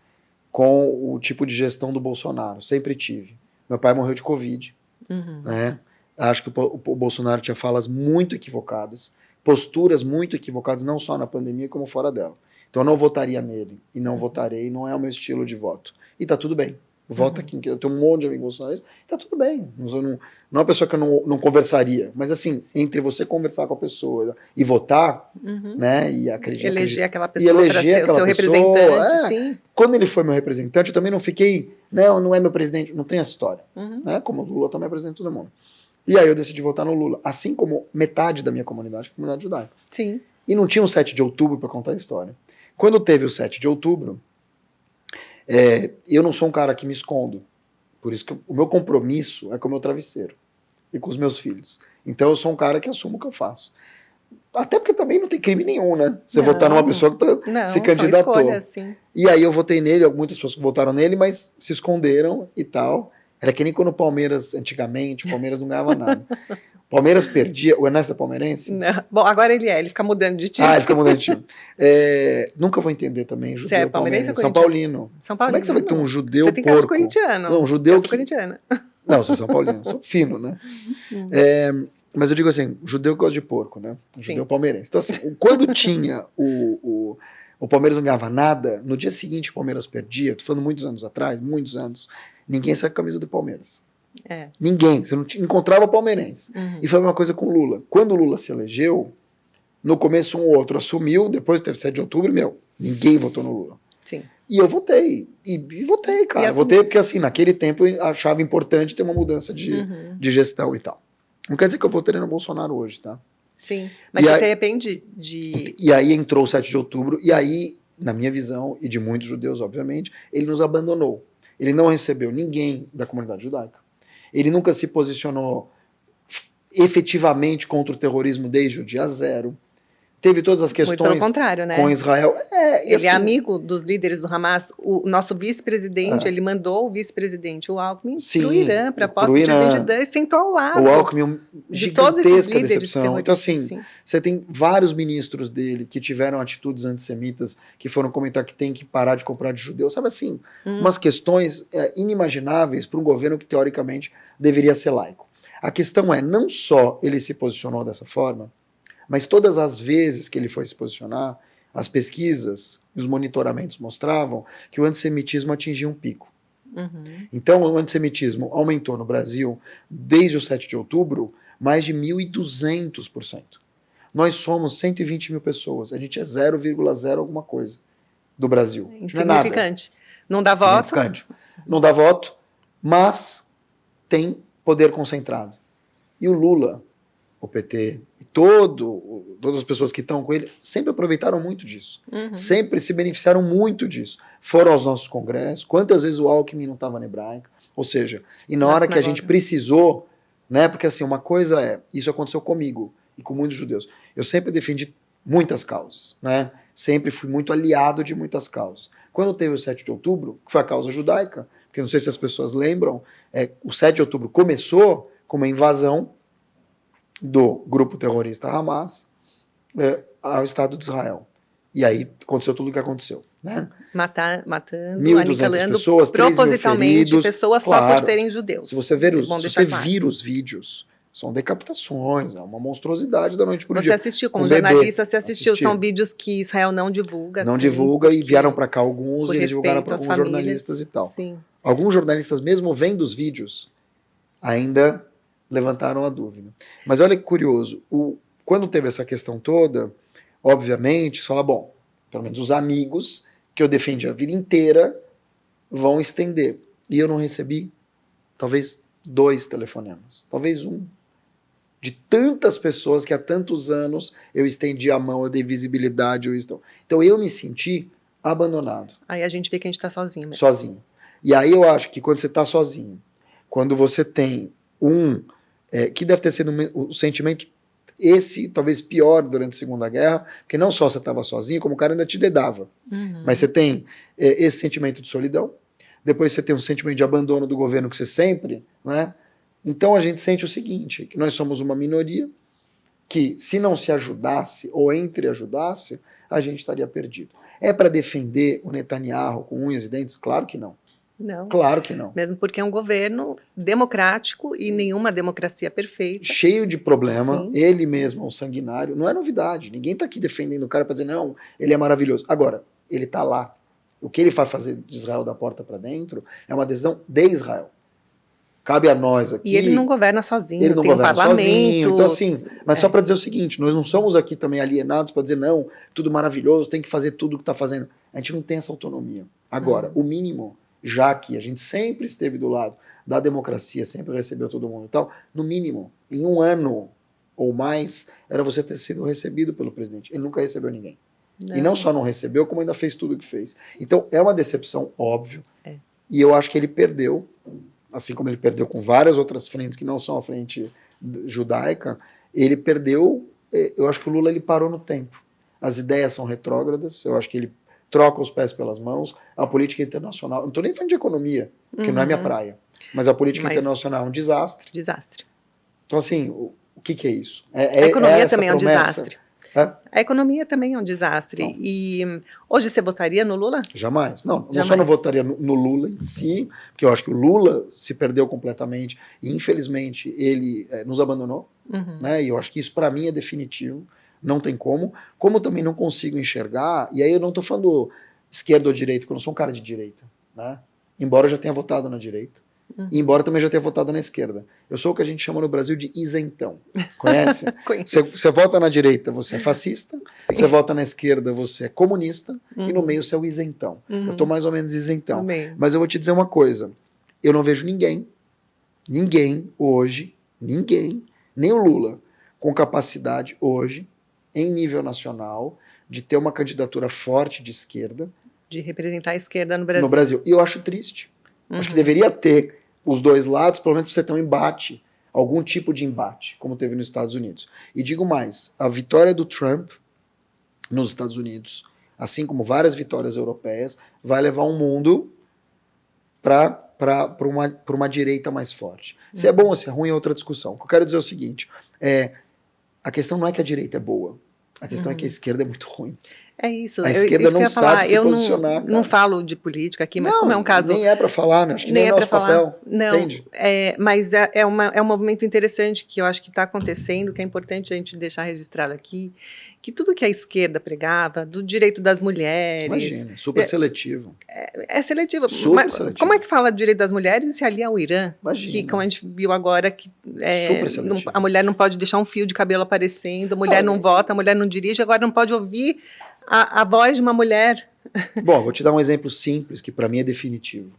com o tipo de gestão do Bolsonaro. Sempre tive. Meu pai morreu de Covid. Uhum. Né? Acho que o Bolsonaro tinha falas muito equivocadas, posturas muito equivocadas, não só na pandemia, como fora dela. Então eu não votaria nele, e não votarei, não é o meu estilo de voto. E tá tudo bem. Vota quem quer. Eu tenho um monte de amigos bolsonaristas, tá tudo bem. Não é uma pessoa que eu não conversaria. Mas assim, entre você conversar com a pessoa e votar, né? E acreditar. Eleger aquela pessoa para ser o seu representante, sim. Quando ele foi meu representante, eu também não fiquei, não é meu presidente, não tem essa história. Né? Como o Lula também é presidente de todo mundo. E aí eu decidi votar no Lula. Assim como metade da minha comunidade, a comunidade judaica. Sim. E não tinha um 7 de outubro para contar a história. Quando teve o 7 de outubro, eu não sou um cara que me escondo. Por isso que o meu compromisso é com o meu travesseiro e com os meus filhos. Então eu sou um cara que assumo o que eu faço. Até porque também não tem crime nenhum, né? Você votar numa pessoa que se candidatou. São escolhas, sim. E aí eu votei nele, muitas pessoas votaram nele, mas se esconderam e tal. Era que nem quando o Palmeiras, antigamente, o Palmeiras não ganhava nada. O Palmeiras perdia. O Ernesto é palmeirense? Não. Bom, agora ele fica mudando de time. Ele fica mudando de time. Nunca vou entender também. Judeu, você é palmeirense ou São Paulino. São Paulino. Como é que você vai ter um judeu porco? Você tem cara de corintiano. Não, um judeu eu sou corintiana. Não, eu sou São Paulino. Sou fino, né? Mas eu digo assim, judeu gosta de porco, né? Judeu palmeirense. Então assim, quando tinha o Palmeiras não ganhava nada, no dia seguinte o Palmeiras perdia, tô falando muitos anos atrás, muitos anos, ninguém saía com a camisa do Palmeiras. Ninguém. Você não encontrava palmeirense. Uhum. E foi a mesma coisa com o Lula. Quando o Lula se elegeu, no começo um ou outro assumiu, depois teve 7 de outubro, ninguém votou no Lula. Sim. E eu votei. E votei, cara. Votei porque, assim, naquele tempo eu achava importante ter uma mudança de gestão e tal. Não quer dizer que eu votaria no Bolsonaro hoje, tá? Sim. Mas você se arrepende de... E aí entrou o 7 de outubro, e aí, na minha visão, e de muitos judeus, obviamente, ele nos abandonou. Ele não recebeu ninguém da comunidade judaica. Ele nunca se posicionou efetivamente contra o terrorismo desde o dia zero. Teve todas as questões. Muito pelo contrário, né? Com Israel. Ele assim, é amigo dos líderes do Hamas. O nosso vice-presidente, ele mandou o vice-presidente, o Alckmin, para o Irã, para a posse do presidente Dan, e sentou ao lado. O Alckmin, de todos esses líderes decepção. Então, assim, você tem vários ministros dele que tiveram atitudes antissemitas, que foram comentar que tem que parar de comprar de judeu. Sabe assim, umas questões inimagináveis para um governo que, teoricamente, deveria ser laico. A questão é, não só ele se posicionou dessa forma, mas todas as vezes que ele foi se posicionar, as pesquisas e os monitoramentos mostravam que o antissemitismo atingia um pico. Então, o antissemitismo aumentou no Brasil, desde o 7 de outubro, mais de 1.200%. Nós somos 120 mil pessoas, a gente é 0,0 alguma coisa do Brasil. Insignificante. Não dá voto. Não dá voto, mas tem poder concentrado. E o Lula, o PT, e todas as pessoas que estão com ele, sempre aproveitaram muito disso. Sempre se beneficiaram muito disso. Foram aos nossos congressos. Quantas vezes o Alckmin não estava na hebraica? Ou seja, e na hora que a gente precisou, né? Porque assim, uma coisa isso aconteceu comigo e com muitos judeus. Eu sempre defendi muitas causas, né? Sempre fui muito aliado de muitas causas. Quando teve o 7 de outubro, que foi a causa judaica, porque não sei se as pessoas lembram, o 7 de outubro começou com uma invasão do grupo terrorista Hamas ao Estado de Israel. E aí aconteceu tudo o que aconteceu. Né? Matando, 1.200 pessoas, propositalmente pessoas só por serem judeus. Se você vir os vídeos, são decapitações, é uma monstruosidade da noite para o dia. Você assistiu, como jornalista, você assistiu. São vídeos que Israel não divulga. Não divulga, e vieram para cá alguns, e eles divulgaram para alguns jornalistas e tal. Sim. Alguns jornalistas, mesmo vendo os vídeos, ainda levantaram a dúvida. Mas olha que curioso, quando teve essa questão toda, obviamente, você fala, bom, pelo menos os amigos que eu defendi a vida inteira vão estender. E eu não recebi, talvez 2 telefonemas, talvez 1. De tantas pessoas que há tantos anos eu estendi a mão, eu dei visibilidade. Então eu me senti abandonado. Aí a gente vê que a gente está sozinho mesmo. Sozinho. E aí eu acho que quando você está sozinho, quando você tem que deve ter sido o sentimento, esse talvez pior durante a Segunda Guerra, porque não só você estava sozinho, como o cara ainda te dedava. Mas você tem esse sentimento de solidão, depois você tem um sentimento de abandono do governo que você sempre, né? Então a gente sente o seguinte, que nós somos uma minoria, que se não se ajudasse, ou entreajudasse, a gente estaria perdido. É para defender o Netanyahu com unhas e dentes? Claro que não. Não. Claro que não. Mesmo porque é um governo democrático e nenhuma democracia perfeita. Cheio de problema, Sim. Ele mesmo é um sanguinário. Não é novidade, ninguém está aqui defendendo o cara para dizer, não, ele é maravilhoso. Agora, ele está lá. O que ele vai fazer de Israel da porta para dentro é uma decisão de Israel. Cabe a nós aqui. E ele não governa sozinho, ele não tem governa um parlamento. Sozinho, então assim, mas só para dizer o seguinte, nós não somos aqui também alienados para dizer, não, tudo maravilhoso, tem que fazer tudo o que está fazendo. A gente não tem essa autonomia. Agora, o mínimo, já que a gente sempre esteve do lado da democracia, sempre recebeu todo mundo e tal, no mínimo, em 1 ano ou mais, era você ter sido recebido pelo presidente. Ele nunca recebeu ninguém. Não. E não só não recebeu, como ainda fez tudo o que fez. Então, é uma decepção, óbvio. E eu acho que ele perdeu, assim como ele perdeu com várias outras frentes que não são a frente judaica, ele perdeu, eu acho que o Lula ele parou no tempo. As ideias são retrógradas, eu acho que ele troca os pés pelas mãos, a política internacional, não estou nem falando de economia, que não é minha praia, mas a política internacional é um desastre. Desastre. Então, assim, o que é isso? A economia também é um promessa? desastre. A economia também é um desastre. Não. E hoje você votaria no Lula? Jamais. Não só não votaria no Lula em si, porque eu acho que o Lula se perdeu completamente e, infelizmente, ele nos abandonou. Né? E eu acho que isso, para mim, é definitivo. Não tem como. Como eu também não consigo enxergar, e aí eu não estou falando esquerda ou direita, porque eu não sou um cara de direita. Né? Embora eu já tenha votado na direita. embora também já tenha votado na esquerda. Eu sou o que a gente chama no Brasil de isentão. Conhece? Conheço. Você vota na direita, você é fascista. Sim. Você vota na esquerda, você é comunista. E no Uhum. meio você é o isentão. Uhum. Eu tô mais ou menos isentão. No meio. Mas eu vou te dizer uma coisa. Eu não vejo ninguém hoje, nem o Lula, com capacidade hoje, em nível nacional, de ter uma candidatura forte de esquerda De representar a esquerda no Brasil. no Brasil. E eu acho triste. Acho que deveria ter os dois lados, pelo menos pra você ter um embate, algum tipo de embate, como teve nos Estados Unidos. E digo mais, a vitória do Trump nos Estados Unidos, assim como várias vitórias europeias, vai levar o mundo para uma direita mais forte. Se é bom ou se é ruim é outra discussão. O que eu quero dizer é o seguinte, a questão não é que a direita é boa, a questão é que a esquerda é muito ruim. É isso. A esquerda isso não que eu ia sabe falar. se posicionar, não cara. falo de política aqui, mas Não, como é um caso... nem é para falar, né? Acho que nem é pra nosso papel. Não, Entende? mas é um movimento interessante que eu acho que está acontecendo, que é importante a gente deixar registrado aqui, que tudo que a esquerda pregava, do direito das mulheres... Imagina, super seletivo. É seletivo. Super Mas seletivo. como é que fala do direito das mulheres e se alia ao Irã? Imagina. Que, como a gente viu agora, que Super seletivo. a mulher não pode deixar um fio de cabelo aparecendo, a mulher não vota, a mulher não dirige, agora não pode ouvir a voz de uma mulher. Bom, vou te dar um exemplo simples, que para mim é definitivo.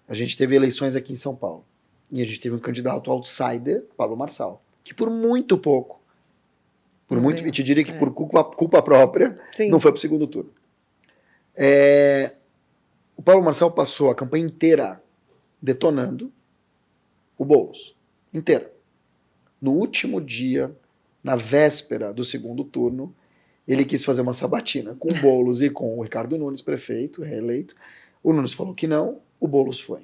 A gente teve eleições aqui em São Paulo. E a gente teve um candidato outsider, Pablo Marçal, que por muito pouco, e te diria que por culpa própria, Sim. não foi para o segundo turno. O Pablo Marçal passou a campanha inteira detonando o Boulos. Inteira. No último dia, na véspera do segundo turno, ele quis fazer uma sabatina com o Boulos e com o Ricardo Nunes, prefeito, reeleito. O Nunes falou que não, o Boulos foi.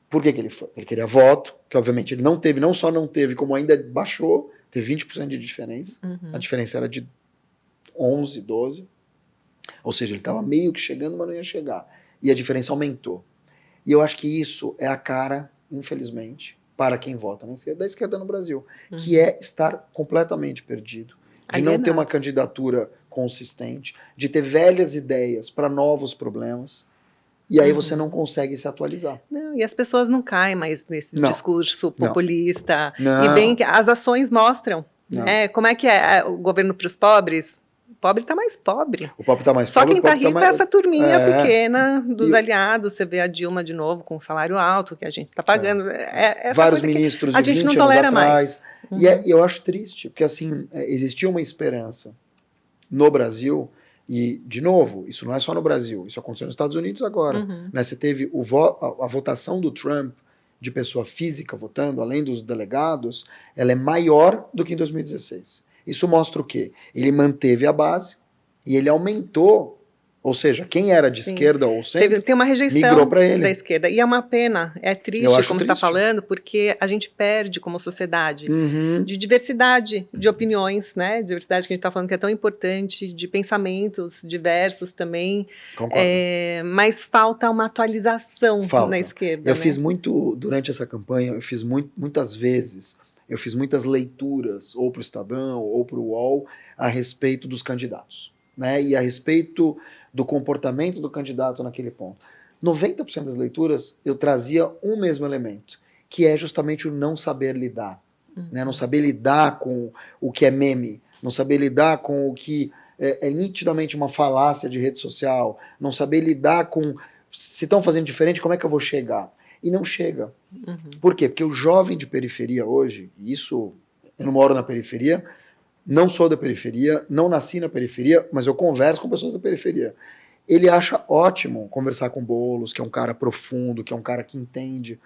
Por que ele foi? Ele queria voto, que obviamente ele não teve, não só não teve, como ainda baixou, teve 20% de diferença. A diferença era de 11, 12. Ou seja, ele estava meio que chegando, mas não ia chegar. E a diferença aumentou. E eu acho que isso é a cara, infelizmente, para quem vota na esquerda, da esquerda no Brasil, que é estar completamente perdido. De não ter uma candidatura consistente, de ter velhas ideias para novos problemas, e aí você não consegue se atualizar. Não, e as pessoas não caem mais nesse discurso populista. Não. E bem que as ações mostram. Né? Como é que é o governo para os pobres? O pobre está mais pobre. O pobre está mais Só pobre. Só quem está rico é essa turminha pequena dos E aliados. Você vê a Dilma de novo com um salário alto que a gente está pagando. Vários ministros a gente de 20 não anos tolera atrás. mais. E eu acho triste, porque assim, existia uma esperança no Brasil, e, de novo, isso não é só no Brasil, isso aconteceu nos Estados Unidos agora. Né? Você teve a votação do Trump de pessoa física votando, além dos delegados, ela é maior do que em 2016. Isso mostra o quê? Ele manteve a base e ele aumentou, ou seja, quem era de esquerda ou centro, tem uma rejeição migrou para ele. Da esquerda. E é uma pena, é triste, como você está falando, porque a gente perde como sociedade de diversidade de opiniões, né? Diversidade que a gente está falando que é tão importante, de pensamentos diversos também. Concordo. Mas falta uma atualização na esquerda. Eu fiz muito, durante essa campanha, eu fiz muitas vezes, eu fiz muitas leituras, ou para o Estadão, ou para o UOL, a respeito dos candidatos. Né, e a respeito do comportamento do candidato naquele ponto. 90% das leituras eu trazia um mesmo elemento, que é justamente o não saber lidar. Né, não saber lidar com o que é meme, não saber lidar com o que é nitidamente uma falácia de rede social, não saber lidar com se estão fazendo diferente, como é que eu vou chegar? E não chega. Por quê? Porque o jovem de periferia hoje, e isso, eu não moro na periferia, não sou da periferia, não nasci na periferia, mas eu converso com pessoas da periferia. Ele acha ótimo conversar com Boulos, que é um cara profundo, que é um cara que entende,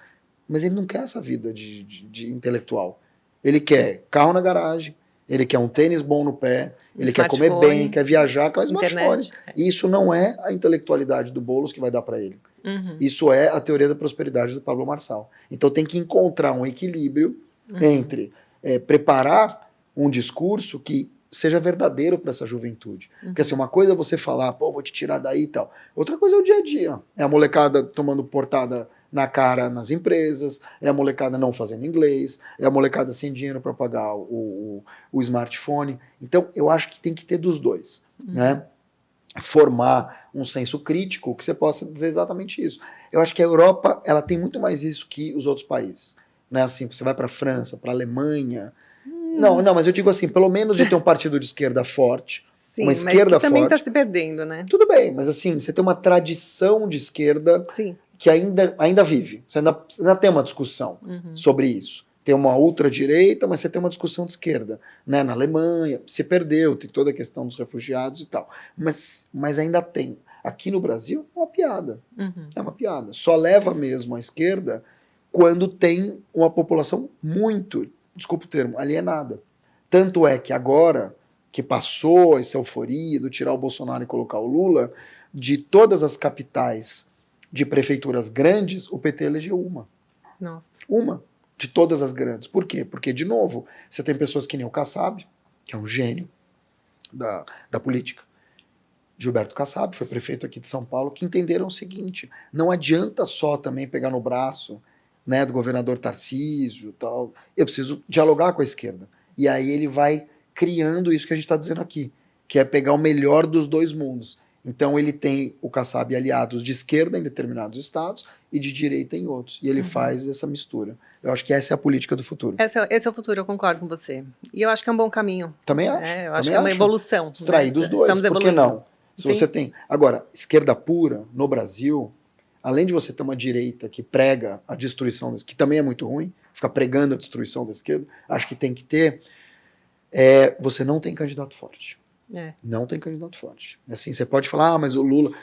mas ele não quer essa vida de intelectual. Ele quer carro na garagem, ele quer um tênis bom no pé, ele quer comer bem, quer viajar com o smartphone. E isso não é a intelectualidade do Boulos que vai dar para ele. Isso é a teoria da prosperidade do Pablo Marçal. Então tem que encontrar um equilíbrio entre preparar um discurso que seja verdadeiro para essa juventude. Porque assim, uma coisa é você falar, pô, vou te tirar daí e tal. Outra coisa é o dia a dia. É a molecada tomando portada na cara nas empresas, é a molecada não fazendo inglês, é a molecada sem dinheiro para pagar o smartphone. Então, eu acho que tem que ter dos dois. Né? formar um senso crítico que você possa dizer exatamente isso. Eu acho que a Europa, ela tem muito mais isso que os outros países. Né? Assim, você vai para a França, para a Alemanha. Não, mas eu digo assim, pelo menos de ter um partido de esquerda forte, Sim, uma esquerda mas que também está forte. se perdendo, né? Tudo bem, mas assim, você tem uma tradição de esquerda Sim. que ainda vive. Você ainda tem uma discussão sobre isso. Tem uma ultradireita, mas você tem uma discussão de esquerda. Né? Na Alemanha, se perdeu, tem toda a questão dos refugiados e tal. Mas ainda tem. Aqui no Brasil, é uma piada. É uma piada. Só leva mesmo a esquerda quando tem uma população muito, desculpa o termo, alienada. Tanto é que agora, que passou essa euforia do tirar o Bolsonaro e colocar o Lula, de todas as capitais de prefeituras grandes, o PT elegeu uma. Nossa. Uma. De todas as grandes. Por quê? Porque, de novo, você tem pessoas que nem o Kassab, que é um gênio da política. Gilberto Kassab, foi prefeito aqui de São Paulo, que entenderam o seguinte, não adianta só também pegar no braço, né, do governador Tarcísio, tal. Eu preciso dialogar com a esquerda. E aí ele vai criando isso que a gente está dizendo aqui, que é pegar o melhor dos dois mundos. Então ele tem o Kassab aliados de esquerda em determinados estados e de direita em outros. E ele faz essa mistura. Eu acho que essa é a política do futuro. Esse é o futuro, eu concordo com você. E eu acho que é um bom caminho. Também acho. Eu acho que é uma evolução. Extrair dos dois, Estamos por que evoluindo. não? Se você tem... Agora, esquerda pura, no Brasil, além de você ter uma direita que prega a destruição, que também é muito ruim, fica pregando a destruição da esquerda, acho que tem que ter, você não tem candidato forte. Não tem candidato forte. Assim, você pode falar, mas o Lula,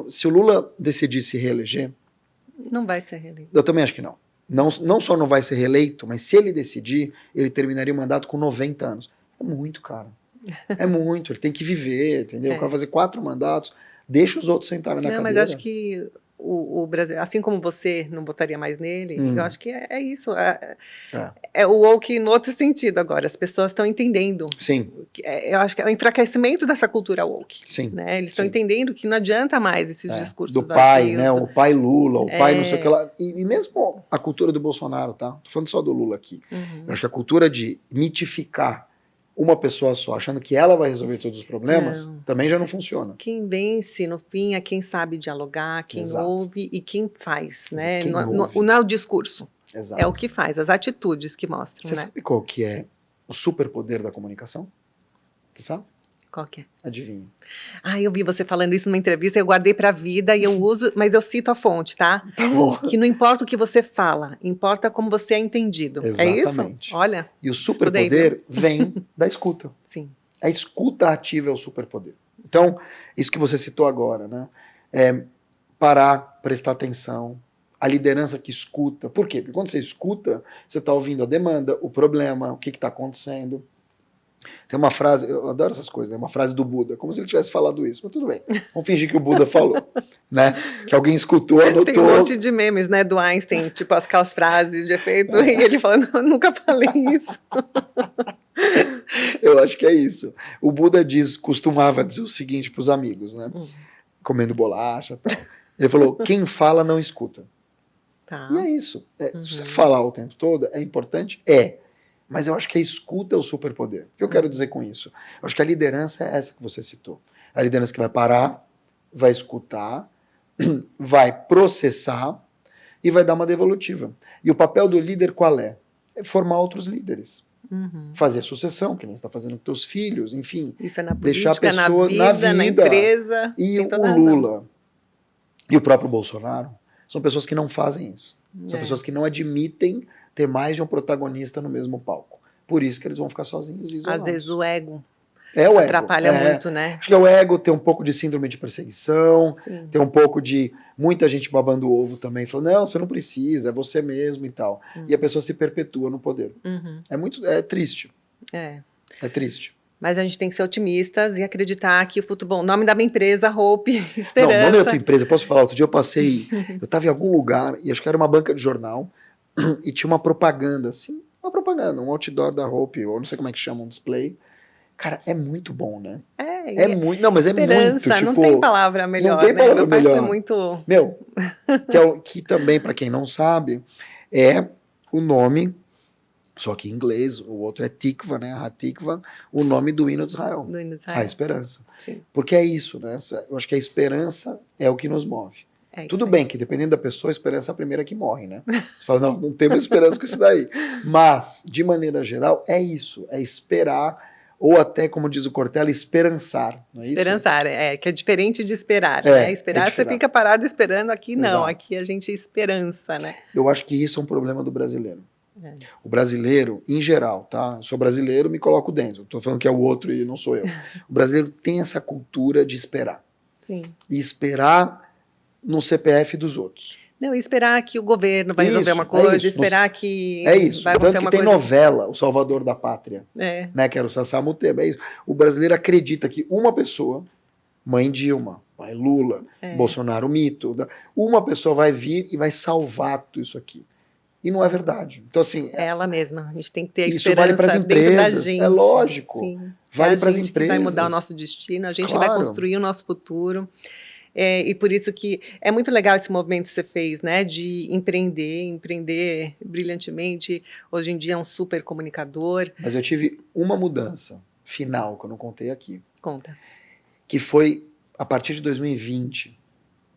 se o Lula decidir se reeleger... Não vai ser reeleito. Eu também acho que não. Não só não vai ser reeleito, mas se ele decidir, ele terminaria o mandato com 90 anos. É muito, cara. É muito. Ele tem que viver, entendeu? O cara fazer 4 mandatos, deixa os outros sentarem na cadeira. Mas acho que o Brasil, assim como você não votaria mais nele, eu acho que é isso. É o woke no outro sentido agora. As pessoas estão entendendo. Sim. Eu acho que é o enfraquecimento dessa cultura woke. Sim. Né? Eles estão entendendo que não adianta mais esses discursos do pai, vazios, né? O pai Lula, o pai não sei o que lá. E mesmo a cultura do Bolsonaro, tá? Tô falando só do Lula aqui. Eu acho que a cultura de mitificar uma pessoa só, achando que ela vai resolver todos os problemas, também já não funciona. Quem vence, no fim, é quem sabe dialogar, quem ouve e quem faz, né? Não é o discurso, é o que faz, as atitudes que mostram, Você sabe qual que é o superpoder da comunicação? Você sabe? Qual que é? Adivinha. Eu vi você falando isso numa entrevista, eu guardei pra vida e eu uso, mas eu cito a fonte, tá? Tá bom. Que não importa o que você fala, importa como você é entendido. Exatamente. É isso? Olha. E o superpoder vem da escuta. Sim. A escuta ativa é o superpoder. Então, isso que você citou agora, né? Parar, prestar atenção, a liderança que escuta. Por quê? Porque quando você escuta, você está ouvindo a demanda, o problema, o que está acontecendo. Tem uma frase, eu adoro essas coisas, né? Uma frase do Buda, como se ele tivesse falado isso, mas tudo bem. Vamos fingir que o Buda falou, né? Que alguém escutou, anotou. Tem um monte de memes, né, do Einstein, tipo aquelas frases de efeito, e ele falando, eu nunca falei isso. Eu acho que é isso. O Buda costumava dizer o seguinte para os amigos, né? Comendo bolacha e tal. Ele falou, quem fala não escuta. Tá. E é isso. Se você falar o tempo todo, é importante? Mas eu acho que a escuta é o superpoder. O que eu quero dizer com isso? Eu acho que a liderança é essa que você citou. A liderança que vai parar, vai escutar, vai processar e vai dar uma devolutiva. E o papel do líder qual é? É formar outros líderes. Fazer sucessão, que nem você está fazendo com seus filhos, enfim. Isso é na deixar política, a pessoa na vida. Na empresa. E o Lula e o próprio Bolsonaro são pessoas que não fazem isso. São pessoas que não admitem ter mais de um protagonista no mesmo palco. Por isso que eles vão ficar sozinhos e isolados. Às vezes o ego o atrapalha muito, né? Acho que é o ego, tem um pouco de síndrome de perseguição, Sim. tem um pouco de muita gente babando o ovo também, falando, não, você não precisa, é você mesmo e tal. E a pessoa se perpetua no poder. É triste. É triste. Mas a gente tem que ser otimistas e acreditar que o futebol... O nome da minha empresa, Hope, Esperança... Não, o nome da tua empresa, posso falar? Outro dia eu passei... eu estava em algum lugar, e acho que era uma banca de jornal, e tinha uma propaganda, assim, um outdoor da Hope, ou não sei como é que chama, um display. Cara, é muito bom, né? Muito... Não, mas esperança, é muito, tipo... não tem palavra melhor, não tem palavra né? melhor. Foi muito... que também, para quem não sabe, é o nome Só que em inglês, o outro é Tikva, né? Hatikva, o nome do hino de Israel. Do hino de A Israel. esperança. Sim. Porque é isso, né? Eu acho que a esperança é o que nos move. É isso Tudo aí. bem que, dependendo da pessoa, a esperança é a primeira que morre, né? Você fala, não, não temos esperança com isso daí. Mas, de maneira geral, é isso. É esperar, ou até, como diz o Cortella, esperançar. Não é Esperançar, que é diferente de esperar, É, né? é Esperar, você diferente. fica parado esperando, aqui não, Exato. aqui a gente esperança, né? isso? Eu acho que isso é um problema do brasileiro. É. O brasileiro, em geral, tá? Eu sou brasileiro, me coloco dentro. Estou falando que é o outro e não sou eu. O brasileiro tem essa cultura de esperar. Sim. E esperar no CPF dos outros. Não, esperar que o governo vai resolver Isso, uma coisa, isso. esperar que É isso. vai Tanto acontecer que uma tem coisa. novela, O Salvador da Pátria, É, né? Que era o Sassá Muteba. É isso. O brasileiro acredita que uma pessoa, mãe Dilma, pai Lula, Bolsonaro mito, uma pessoa vai vir e vai salvar tudo isso aqui. E não é verdade. Então, assim. é ela mesma. A gente tem que ter a Isso esperança vale pras dentro da empresas, gente. é lógico. Sim. Vale É a pras gente que vai mudar o empresas. nosso destino, a gente Claro. vai construir o nosso futuro. E por isso que é muito legal esse movimento que você fez, né? De empreender brilhantemente. Hoje em dia é um super comunicador. Mas eu tive uma mudança final, que eu não contei aqui, Conta. que foi a partir de 2020.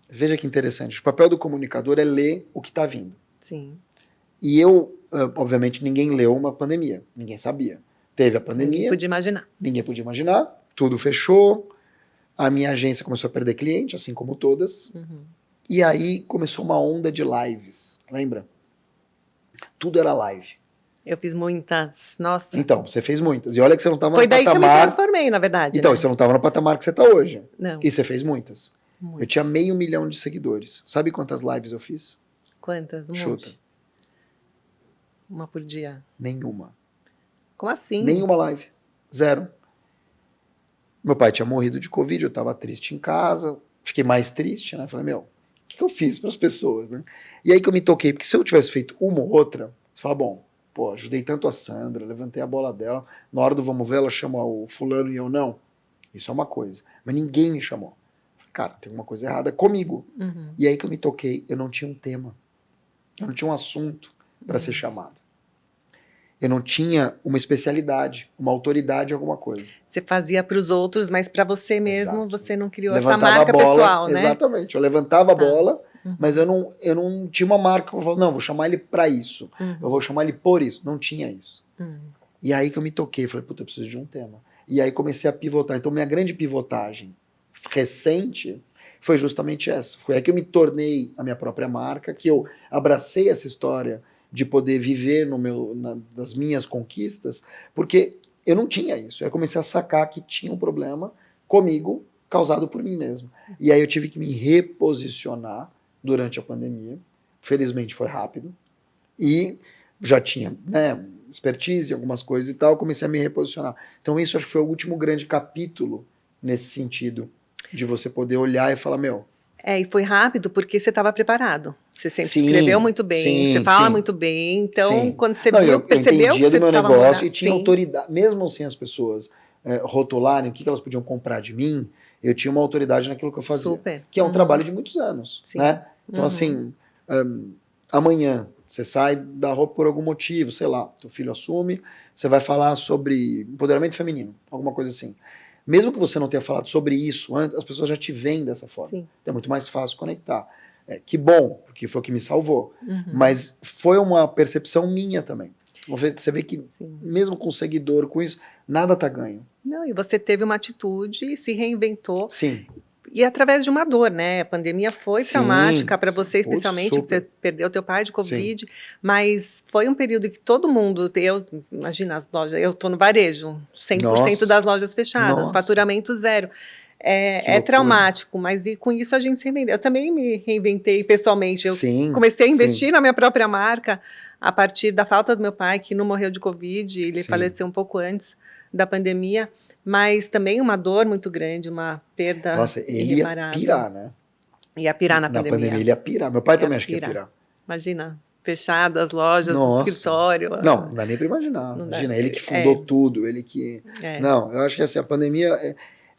Veja que interessante. O papel do comunicador é ler o que está vindo. Sim. E eu, obviamente, ninguém leu uma pandemia. Ninguém sabia. Teve a pandemia. Ninguém podia imaginar. Ninguém podia imaginar. Tudo fechou. A minha agência começou a perder cliente, assim como todas. Uhum. E aí começou uma onda de lives. Lembra? Tudo era live. Eu fiz muitas. Nossa. Então, você fez muitas. E olha que você não estava no Foi daí patamar... que eu me transformei, na verdade. Então, né? você não estava no patamar que você está hoje. Não. E você fez muitas. Muito. Eu tinha 500 mil de seguidores. Sabe quantas lives eu fiz? Quantas? Um Chuta. monte. Uma por dia. Nenhuma. Como assim? Nenhuma live. Zero. Meu pai tinha morrido de Covid, eu estava triste em casa. Fiquei mais triste, né? Falei, meu, o que eu fiz para as pessoas, né? E aí que eu me toquei, porque se eu tivesse feito uma ou outra, você fala, bom, pô, ajudei tanto a Sandra, levantei a bola dela, na hora do vamos ver, ela chama o fulano e eu não. Isso é uma coisa. Mas ninguém me chamou. Cara, tem alguma coisa errada comigo. Uhum. E aí que eu me toquei, eu não tinha um tema. Eu não tinha um assunto para ser chamado. Eu não tinha uma especialidade, uma autoridade em alguma coisa. Você fazia para os outros, mas para você mesmo, Exato. você não criou Levantava essa marca a bola, pessoal, né? Exatamente. Eu levantava a Tá. bola, Uhum. mas eu não tinha uma marca. Eu falava, não, vou chamar ele para isso. Uhum. Eu vou chamar ele por isso. Não tinha isso. Uhum. E aí que eu me toquei. Falei, puta, eu preciso de um tema. E aí comecei a pivotar. Então, minha grande pivotagem recente foi justamente essa. Foi aí que eu me tornei a minha própria marca, que eu abracei essa história de poder viver das minhas conquistas, porque eu não tinha isso. Eu comecei a sacar que tinha um problema comigo, causado por mim mesmo. E aí eu tive que me reposicionar durante a pandemia. Felizmente foi rápido. E já tinha, né, expertise em algumas coisas e tal, comecei a me reposicionar. Então isso acho que foi o último grande capítulo nesse sentido, de você poder olhar e falar, meu... E foi rápido porque você estava preparado. Você sempre Sim, escreveu muito bem, sim, você fala sim. muito bem. Então, Sim. quando você Não, viu, eu percebeu que entendia você do meu precisava negócio mudar. e tinha Sim. autoridade. Mesmo sem as pessoas rotularem o que elas podiam comprar de mim, eu tinha uma autoridade naquilo que eu fazia. Super. Que é um Uhum. trabalho de muitos anos. Sim. Né? Então, Uhum. assim, amanhã você sai da roupa por algum motivo, sei lá, teu filho assume, você vai falar sobre empoderamento feminino, alguma coisa assim. Mesmo que você não tenha falado sobre isso antes, as pessoas já te veem dessa forma. Sim. Então é muito mais fácil conectar. Que bom, porque foi o que me salvou. Uhum. Mas foi uma percepção minha também. Você vê que, Sim. mesmo com seguidor, com isso, nada tá ganho. Não, e você teve uma atitude, se reinventou. Sim. E através de uma dor, né? A pandemia foi Sim, traumática para você, putz, especialmente, que você super. perdeu teu pai de Covid. Mas foi um período que todo mundo... Imagina as lojas... Eu estou no varejo, 100% Nossa. das lojas fechadas, Nossa. faturamento zero. É loucura. traumático, mas e com isso a gente se reinventou. Eu também me reinventei pessoalmente. Eu Sim, comecei a investir sim. na minha própria marca a partir da falta do meu pai, que não morreu de Covid. Ele Sim. faleceu um pouco antes da pandemia. Mas também uma dor muito grande, uma perda Nossa, ele ia irreparável. pirar, né? Ia pirar na pandemia. ele ia pirar. Meu pai Ia também acho que ia pirar. pirar. Imagina, fechadas as lojas, Nossa. escritório. Não, não dá nem pra imaginar. Não dá. Imagina, ele que fundou tudo, ele que... É. Não, eu acho que assim, a pandemia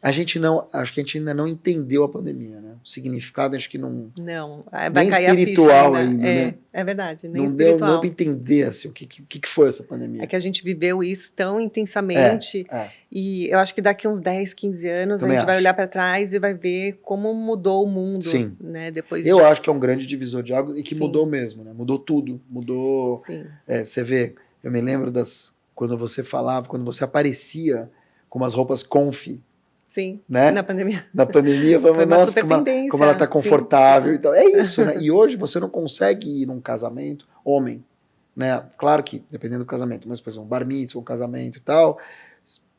acho que a gente ainda não entendeu a pandemia, né? O significado, acho que não. Não, vai Nem cair a ficha espiritual ainda. ainda, né? É verdade, nem Não deu para espiritual. entender assim, o que foi essa É pandemia. que a gente viveu isso tão intensamente e eu acho que daqui uns 10, 15 anos Também a gente vai acho. olhar para trás e vai ver como mudou o mundo, Sim. né, depois Eu acho que é disso. um grande divisor de águas e que Sim. mudou mesmo, né? Mudou tudo. Mudou. Sim. Você vê, eu me lembro quando você falava, quando você aparecia com umas roupas comfy, Sim, né? na pandemia. Na pandemia, Foi falando, uma nossa, super como ela tá tendência, sim. confortável e tal. É isso, né? E hoje você não consegue ir num casamento, homem, né? Claro que, dependendo do casamento, mas, por exemplo, um bar mitzvah, um casamento e tal,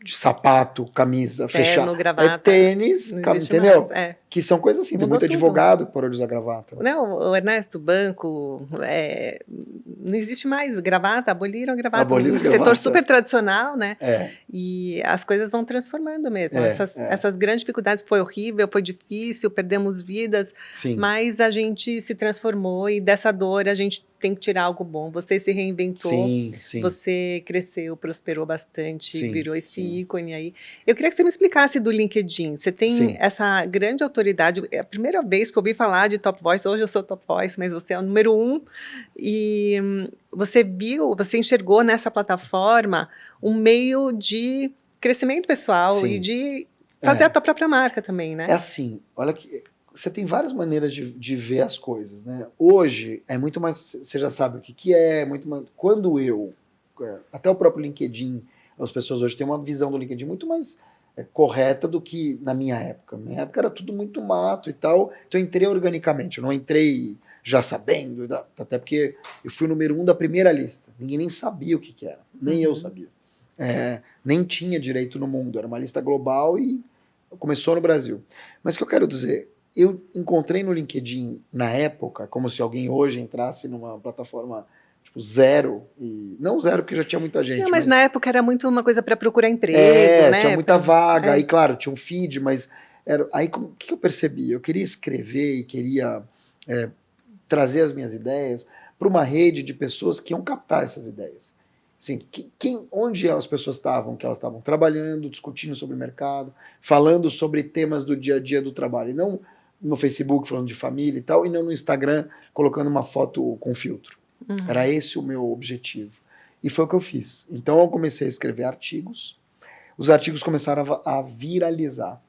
de sapato, camisa, fechar. Terno, É gravata, tênis, não existe entendeu? mais. Que são coisas assim. Tem Mudou muito tudo. advogado que parou de usar gravata. Não, o Ernesto, banco, não existe mais gravata, aboliram a gravata. Aboliram a Setor gravata. super tradicional, né? É, E as coisas vão transformando mesmo. É, Essas grandes dificuldades, foi horrível, foi difícil, perdemos vidas, sim. mas a gente se transformou e dessa dor a gente tem que tirar algo bom. Você se reinventou, Sim, sim. você cresceu, prosperou bastante, Sim, virou esse sim. ícone aí. Eu queria que você me explicasse do LinkedIn. Você tem Sim. essa grande autoridade. É a primeira vez que eu ouvi falar de Top Voice. Hoje eu sou Top Voice, mas você é o número 1. E você enxergou nessa plataforma um meio de crescimento pessoal Sim. e de fazer a tua própria marca também, né? É assim, olha que você tem várias maneiras de ver as coisas, né? Hoje é muito mais, você já sabe o que é, muito mais. Quando até o próprio LinkedIn, as pessoas hoje têm uma visão do LinkedIn muito mais correta do que na minha época. Na minha época era tudo muito mato e tal, então eu entrei organicamente, eu não entrei já sabendo, até porque eu fui o número 1 da primeira lista, ninguém nem sabia o que era, nem eu sabia. Nem tinha direito no mundo, era uma lista global e começou no Brasil. Mas o que eu quero dizer, eu encontrei no LinkedIn, na época, como se alguém hoje entrasse numa plataforma tipo zero, e não zero porque já tinha muita gente. Não, mas na época era muito uma coisa para procurar emprego, né? Tinha muita vaga, aí claro, tinha um feed, mas aí o que eu percebi? Eu queria escrever e queria trazer as minhas ideias para uma rede de pessoas que iam captar essas ideias. Assim, onde as pessoas estavam, que elas estavam trabalhando, discutindo sobre o mercado, falando sobre temas do dia a dia do trabalho, e não no Facebook falando de família e tal, e não no Instagram colocando uma foto com filtro. Era esse o meu objetivo. E foi o que eu fiz. Então eu comecei a escrever artigos, os artigos começaram a viralizar.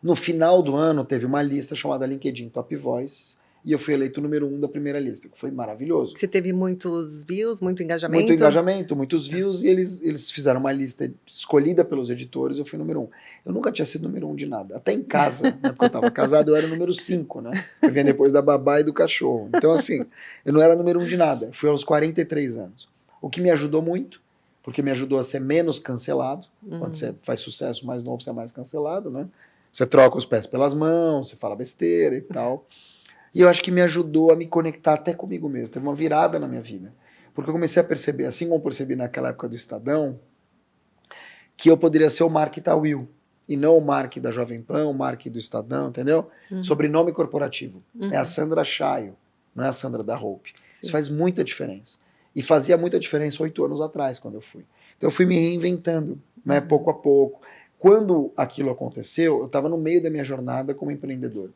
No final do ano teve uma lista chamada LinkedIn Top Voices, e eu fui eleito o número 1 da primeira lista, que foi maravilhoso. Você teve muitos views, muito engajamento? Muito engajamento, muitos views, e eles fizeram uma lista escolhida pelos editores, eu fui número 1. Eu nunca tinha sido número 1 de nada. Até em casa, né, porque eu estava casado, eu era o número 5, né? Eu vinha depois da babá e do cachorro. Então, assim, eu não era número 1 de nada. Fui aos 43 anos. O que me ajudou muito, porque me ajudou a ser menos cancelado. Quando você faz sucesso mais novo, você é mais cancelado, né? Você troca os pés pelas mãos, você fala besteira e tal. E eu acho que me ajudou a me conectar até comigo mesmo. Teve uma virada na minha vida. Porque eu comecei a perceber, assim como eu percebi naquela época do Estadão, que eu poderia ser o Mark Tawil. E não o Mark da Jovem Pan, o Mark do Estadão, entendeu? Sobrenome corporativo. É a Sandra Chayo, não é a Sandra da Hope. Isso faz muita diferença. E fazia muita diferença 8 anos atrás, quando eu fui. Então eu fui me reinventando, né, pouco a pouco. Quando aquilo aconteceu, eu estava no meio da minha jornada como empreendedor.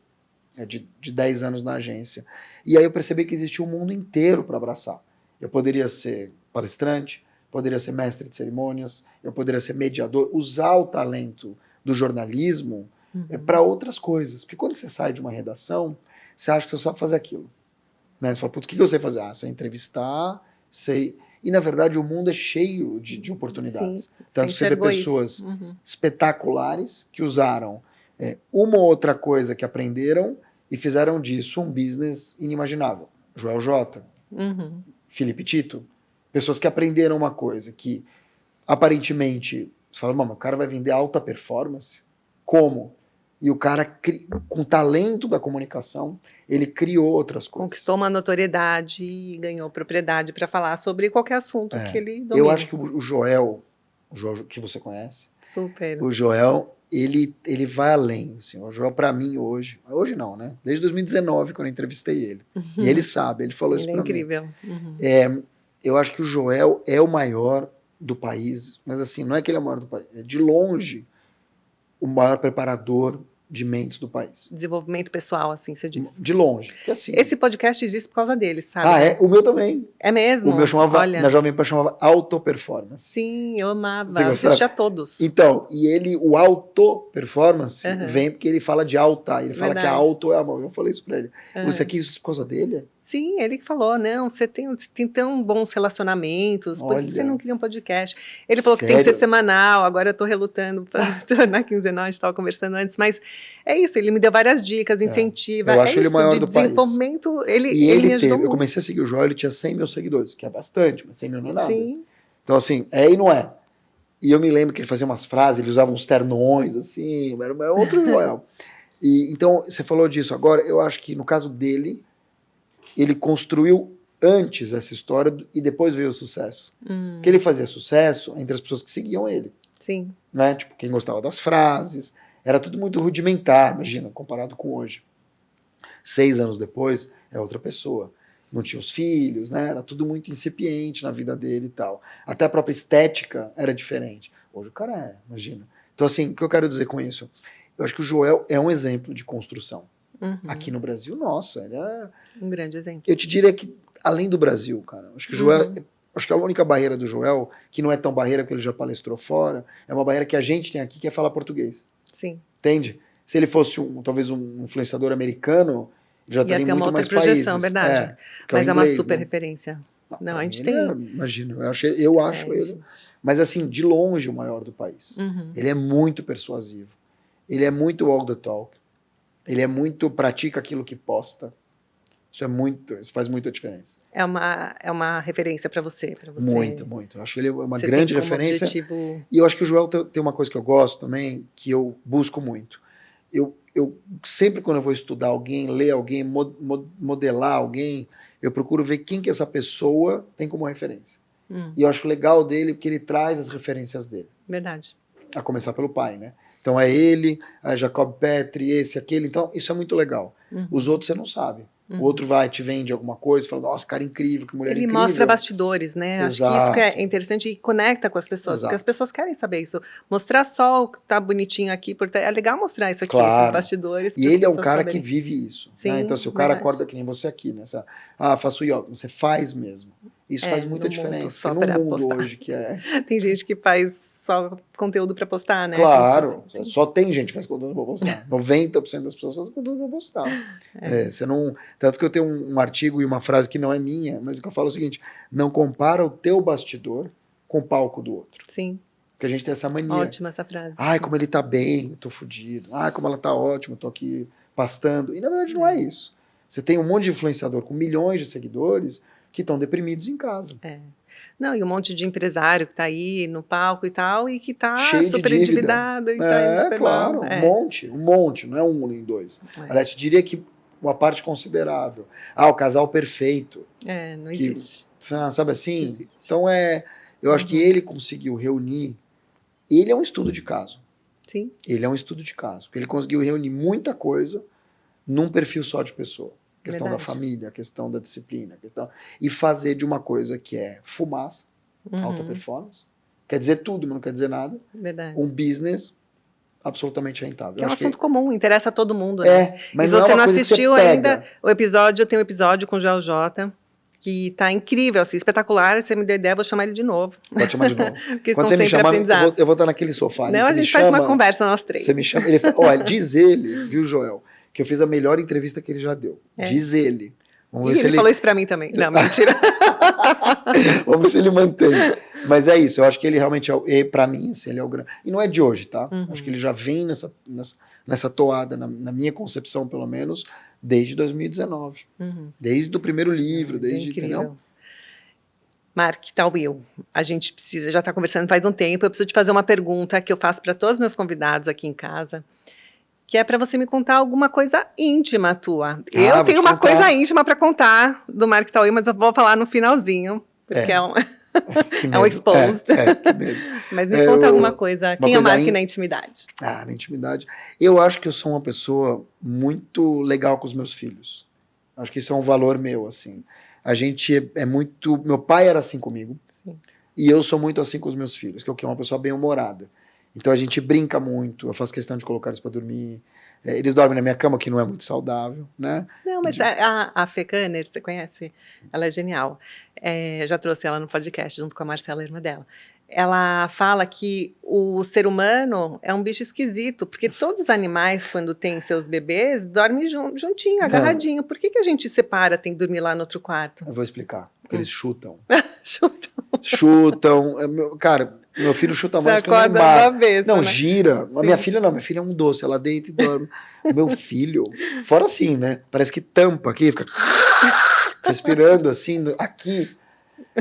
De 10 anos na agência. E aí eu percebi que existia um mundo inteiro para abraçar. Eu poderia ser palestrante, poderia ser mestre de cerimônias, eu poderia ser mediador, usar o talento do jornalismo para outras coisas. Porque quando você sai de uma redação, você acha que você sabe fazer aquilo. Né? Você fala, putz, o que eu sei fazer? Sei entrevistar, sei... E, na verdade, o mundo é cheio de oportunidades. Tanto que você vê pessoas espetaculares que usaram uma ou outra coisa que aprenderam e fizeram disso um business inimaginável. Joel J, Felipe Tito, pessoas que aprenderam uma coisa que aparentemente você fala, mano, o cara vai vender alta performance? Como? E o cara, com talento da comunicação, ele criou outras coisas. Conquistou uma notoriedade e ganhou propriedade para falar sobre qualquer assunto que ele domina. Eu acho que o Joel, que você conhece, super. O Joel, ele vai além. Assim, o Joel, para mim, hoje não, né? Desde 2019, quando eu entrevistei ele. E ele sabe, ele falou isso para mim. Ele é incrível. Eu acho que o Joel é o maior do país, mas assim, não é que ele é o maior do país, é de longe o maior preparador de mentes do país. Desenvolvimento pessoal, assim, você disse. De longe. Que assim, Esse podcast existe por causa dele, sabe? ah, é? O meu também. É mesmo? O meu chamava, Olha, na Jovem Pan chamava Auto Performance. sim, eu amava. Você Eu gostava? assistia a todos. Então, e ele, o Auto Performance, Aham. vem porque ele fala de alta. Ele fala que a Verdade. auto é amor. Eu falei isso pra ele. Aham. Você aqui isso por causa dele? Sim, ele que falou, não, você tem tão bons relacionamentos, por que Olha. você não cria um podcast? Ele falou que tem que ser Sério? semanal, agora eu tô relutando pra tornar quinzenal, a gente estava conversando antes, mas é isso, ele me deu várias dicas, incentiva, Eu acho é ele o isso, maior de do país. desenvolvimento, E ele ele me ajudou teve, eu muito. comecei a seguir o Joel, ele tinha 100 mil seguidores, que é bastante, mas 100 mil não é nada. Sim, Então, assim, é e não é. E eu me lembro que ele fazia umas frases, ele usava uns ternões, assim, era outro Joel. E, então, você falou disso. Agora, eu acho que no caso dele, ele construiu antes essa história e depois veio o sucesso. Porque ele fazia sucesso entre as pessoas que seguiam ele. sim, Né? Tipo, quem gostava das frases. Era tudo muito rudimentar, imagina, comparado com hoje. 6 anos depois, é outra pessoa. Não tinha os filhos, né? Era tudo muito incipiente na vida dele e tal. Até a própria estética era diferente. Hoje o cara é, imagina. Então, assim, o que eu quero dizer com isso? Eu acho que o Joel é um exemplo de construção. uhum, Aqui no Brasil, nossa, ele é... um grande exemplo. Eu te diria que, além do Brasil, cara, acho que o Joel... Uhum. Acho que a única barreira do Joel, que não é tão barreira porque ele já palestrou fora, é uma barreira que a gente tem aqui, que é falar português. Sim, Entende? Se ele fosse talvez um influenciador americano, ele já ia estaria ter em uma muito outra mais projeção, países. verdade. Que é o Mas é uma inglês, super né? referência. Não, pra a gente mim tem. imagino, eu acho ele. gente. Mas assim, de longe o maior do país. Uhum. Ele é muito persuasivo. Ele é muito walk the talk. Ele é muito pratica aquilo que posta. Isso faz muita diferença. É uma referência para você. Muito, muito. Eu acho que ele é uma Você grande tem como referência. objetivo... E eu acho que o Joel tem uma coisa que eu gosto também, que eu busco muito. Eu sempre quando eu vou estudar alguém, ler alguém, modelar alguém, eu procuro ver quem que essa pessoa tem como referência. E eu acho legal dele porque ele traz as referências dele. Verdade. A começar pelo pai, né? Então é ele, a Jacob Petri, esse, aquele. Então isso é muito legal. Os outros você não sabe. O outro te vende alguma coisa, fala, nossa, cara incrível, que mulher Ele incrível. mostra bastidores, né? Acho que isso que é interessante e conecta com as pessoas, Exato. porque as pessoas querem saber isso. Mostrar só o que tá bonitinho aqui, porque é legal mostrar isso aqui, Claro. esses bastidores. E ele é um cara que vive isso. Sim, né? Então, se o cara verdade. acorda que nem você aqui, né? Faço yoga, você faz mesmo. Isso faz muita diferença. Só Porque pra no mundo postar. hoje que é... Tem gente que faz só conteúdo para postar, né? Claro, Sim. só tem gente que faz conteúdo para postar. 90% das pessoas fazem conteúdo para postar. Você não... Tanto que eu tenho um artigo e uma frase que não é minha, mas que eu falo o seguinte, não compara o teu bastidor com o palco do outro. Sim. Porque a gente tem essa mania. Ótima essa frase. Ai, como ele tá bem, eu tô fudido. Ai, como ela tá ótima, eu tô aqui pastando. E na verdade não é isso. Você tem um monte de influenciador com milhões de seguidores que estão deprimidos em casa. Não, e um monte de empresário que tá aí no palco e tal, e que tá Cheio super de dívida. endividado. E tá indo super claro, mal. um monte, não é um nem dois. Aliás, te diria que uma parte considerável. O casal perfeito. Não existe. Sabe assim? Não existe. Então eu acho que ele conseguiu reunir, ele é um estudo de caso. Sim. Ele é um estudo de caso. Ele conseguiu reunir muita coisa num perfil só de pessoa. A questão da família, a questão da disciplina, e fazer de uma coisa que é fumaça, alta performance, quer dizer tudo, mas não quer dizer nada, Verdade. um business absolutamente rentável. Que é um assunto comum, interessa a todo mundo, né? Mas e se você não coisa assistiu que você ainda pega. o episódio, tem um episódio com o Joel J, que tá incrível, assim, espetacular. Se você me der ideia, eu vou chamar ele de novo. Pode chamar de novo. Porque Quando estão você me sempre chamar, aprendizados. eu vou estar naquele sofá. Não, a gente faz uma conversa nós três. Você me chama, ele fala, olha, diz ele, viu, Joel, que eu fiz a melhor entrevista que ele já deu. Diz ele. Vamos ver se ele falou isso pra mim também. Não, mentira. Vamos ver se ele mantém. Mas é isso, eu acho que ele realmente, pra mim, assim, ele é o grande... E não é de hoje, tá? Acho que ele já vem nessa toada, na minha concepção, pelo menos, desde 2019. Desde o primeiro livro, desde... Entendeu? Mark, tá Will, a gente precisa, já está conversando faz um tempo, eu preciso te fazer uma pergunta que eu faço para todos os meus convidados aqui em casa, que é para você me contar alguma coisa íntima tua. Eu tenho uma coisa íntima para contar do Mark Tauil, mas eu vou falar no finalzinho, porque é um exposed. Que medo. Mas me conta alguma coisa. Quem é o Mark na intimidade? Na intimidade. Eu acho que eu sou uma pessoa muito legal com os meus filhos. Acho que isso é um valor meu, assim. A gente é muito... Meu pai era assim comigo. Sim. E eu sou muito assim com os meus filhos, que é uma pessoa bem-humorada. Então a gente brinca muito, eu faço questão de colocar eles para dormir. Eles dormem na minha cama, que não é muito saudável, né? Não, mas a Fê Kanner, você conhece? Ela é genial. Já trouxe ela no podcast junto com a Marcela, irmã dela. Ela fala que o ser humano é um bicho esquisito, porque todos os animais, quando têm seus bebês, dormem juntinho, agarradinho. Por que a gente separa, tem que dormir lá no outro quarto? Eu vou explicar. Porque eles chutam. Chutam. Chutam. Cara, meu filho chuta mais que o Neymar. Não, né? Gira. Sim. A minha filha não, minha filha é um doce, ela deita e dorme. O meu filho, fora assim, né? Parece que tampa aqui, fica respirando assim, aqui.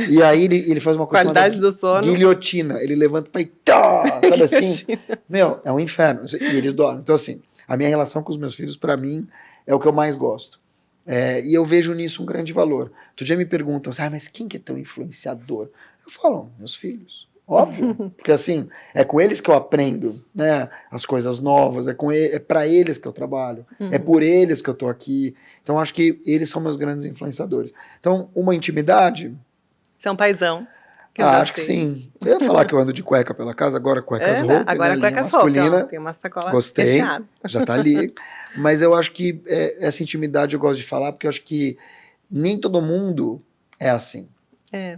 E aí ele faz uma coisa qualidade do sono. Guilhotina. Ele levanta pra ir, sabe assim? Meu, é um inferno. E eles dormem. Então assim, a minha relação com os meus filhos, pra mim, é o que eu mais gosto. E eu vejo nisso um grande valor. Outro dia me perguntam assim, mas quem que é tão influenciador? Eu falo, meus filhos. Óbvio, porque assim, é com eles que eu aprendo, né, as coisas novas, é para eles que eu trabalho, é por eles que eu tô aqui. Então acho que eles são meus grandes influenciadores. Então, uma intimidade... Você é um paizão. Acho que sim. Eu ia falar que eu ando de cueca pela casa, agora cuecas roupa, agora né, cuecas masculina. Tem uma sacola gostei, recheada. Já tá ali. Mas eu acho que essa intimidade eu gosto de falar, porque eu acho que nem todo mundo é assim.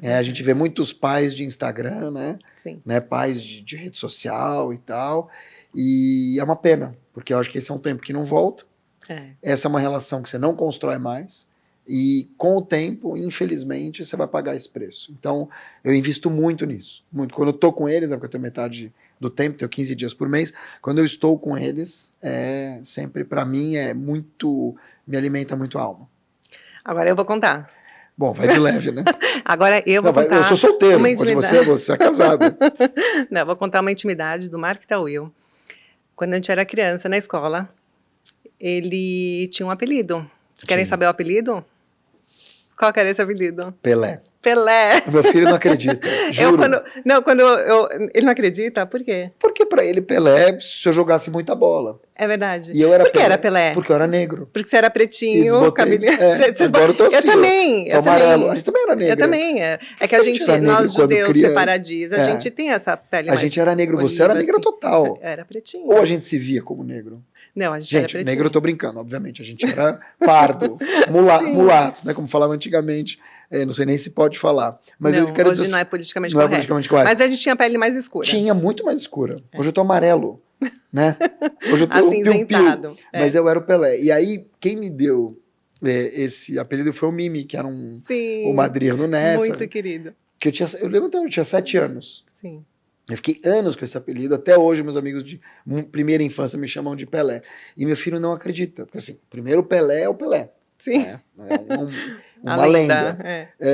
A gente vê muitos pais de Instagram, né? Sim. Pais de rede social e tal. E é uma pena, porque eu acho que esse é um tempo que não volta. Essa é uma relação que você não constrói mais. E com o tempo, infelizmente, você vai pagar esse preço. Então, eu invisto muito nisso. Muito. Quando eu tô com eles, porque eu tenho metade do tempo, tenho 15 dias por mês. Quando eu estou com eles, sempre, para mim, me alimenta muito a alma. Agora eu vou contar. Bom, vai de leve, né? Agora eu vou contar. Eu sou solteiro, você é casado. Não, eu vou contar uma intimidade do Mark Tawil. Quando a gente era criança, na escola, ele tinha um apelido. Vocês querem saber o apelido? Qual que era esse apelido? Pelé. Pelé. O meu filho não acredita, juro. Ele não acredita, por quê? Porque pra ele Pelé, se eu jogasse muita bola. É verdade. E eu era por que era Pelé? Porque eu era negro. Porque você era pretinho, cabelinho. Agora eu tô assim. Eu também. Amarelo. A gente também era negro. Eu também. É que a gente, nós judeus separadis, a gente tem essa pele mais... A gente era negro, você era negra total. Era pretinho. Ou a gente se via como negro? Não, a gente era pretinho. Negro eu tô brincando, obviamente. A gente era pardo, mulatos, né? Como falava antigamente. Não sei nem se pode falar. Mas não, eu quero hoje dizer, não é politicamente correto. É politicamente correto. Mas a gente tinha pele mais escura. Tinha muito mais escura. Hoje eu tô amarelo, né? Hoje eu tô acinzentado. Piu-piu, mas eu era o Pelé. E aí, quem me deu esse apelido foi o Mimi, que era o madrinho no Neto. Muito sabe? Querido. Que eu tinha 7 anos. Sim. Eu fiquei anos com esse apelido. Até hoje, meus amigos de primeira infância me chamam de Pelé. E meu filho não acredita. Porque, assim, primeiro o Pelé é o Pelé. Sim. Uma lenda.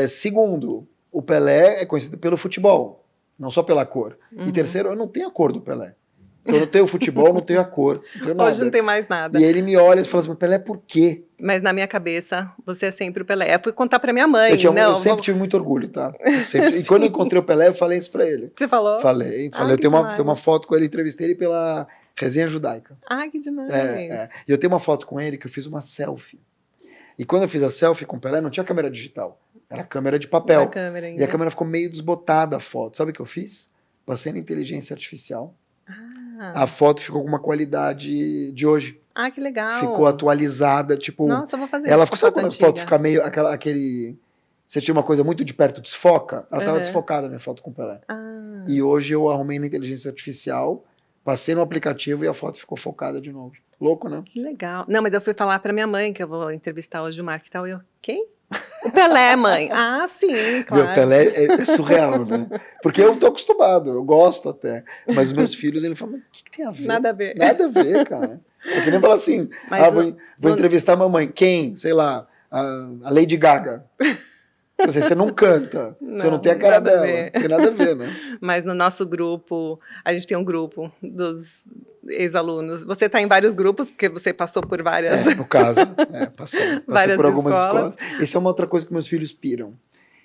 Segundo, o Pelé é conhecido pelo futebol, não só pela cor. E terceiro, eu não tenho a cor do Pelé. Então, eu não tenho futebol, não tenho a cor. Não tenho nada. Hoje não tem mais nada. E ele me olha e fala assim, Pelé, por quê? Mas na minha cabeça, você é sempre o Pelé. Eu fui contar pra minha mãe. Eu sempre tive muito orgulho, tá? E quando eu encontrei o Pelé, eu falei isso pra ele. Você falou? Falei. Eu tenho uma foto com ele, entrevistei ele pela Resenha Judaica. Ah, que demais. E eu tenho uma foto com ele que eu fiz uma selfie. E quando eu fiz a selfie com o Pelé, não tinha câmera digital. Era câmera de papel. E a câmera ficou meio desbotada, a foto. Sabe o que eu fiz? Passei na inteligência artificial. A foto ficou com uma qualidade de hoje. Ah, que legal. Ficou atualizada, tipo... Nossa, eu vou fazer ela ficou, sabe quando a foto fica meio aquele... Você tira uma coisa muito de perto, desfoca? Ela estava desfocada, a minha foto com o Pelé. E hoje eu arrumei na inteligência artificial, passei no aplicativo e a foto ficou focada de novo. Louco, né? Que legal. Não, mas eu fui falar pra minha mãe, que eu vou entrevistar hoje o Mark e tal. E eu, quem? O Pelé, mãe. Ah, sim, claro. Meu, Pelé é surreal, né? Porque eu tô acostumado, eu gosto até. Mas os meus filhos, ele falam, o que tem a ver? Nada a ver. Nada a ver, cara. É que nem falar assim, vou entrevistar a mamãe. Quem? Sei lá, a Lady Gaga. Você não canta, você não tem a cara dela. Tem nada a ver, né? Mas no nosso grupo, a gente tem um grupo dos ex-alunos. Você está em vários grupos, porque você passou por várias... no caso, passei por algumas escolas. Isso é uma outra coisa que meus filhos piram.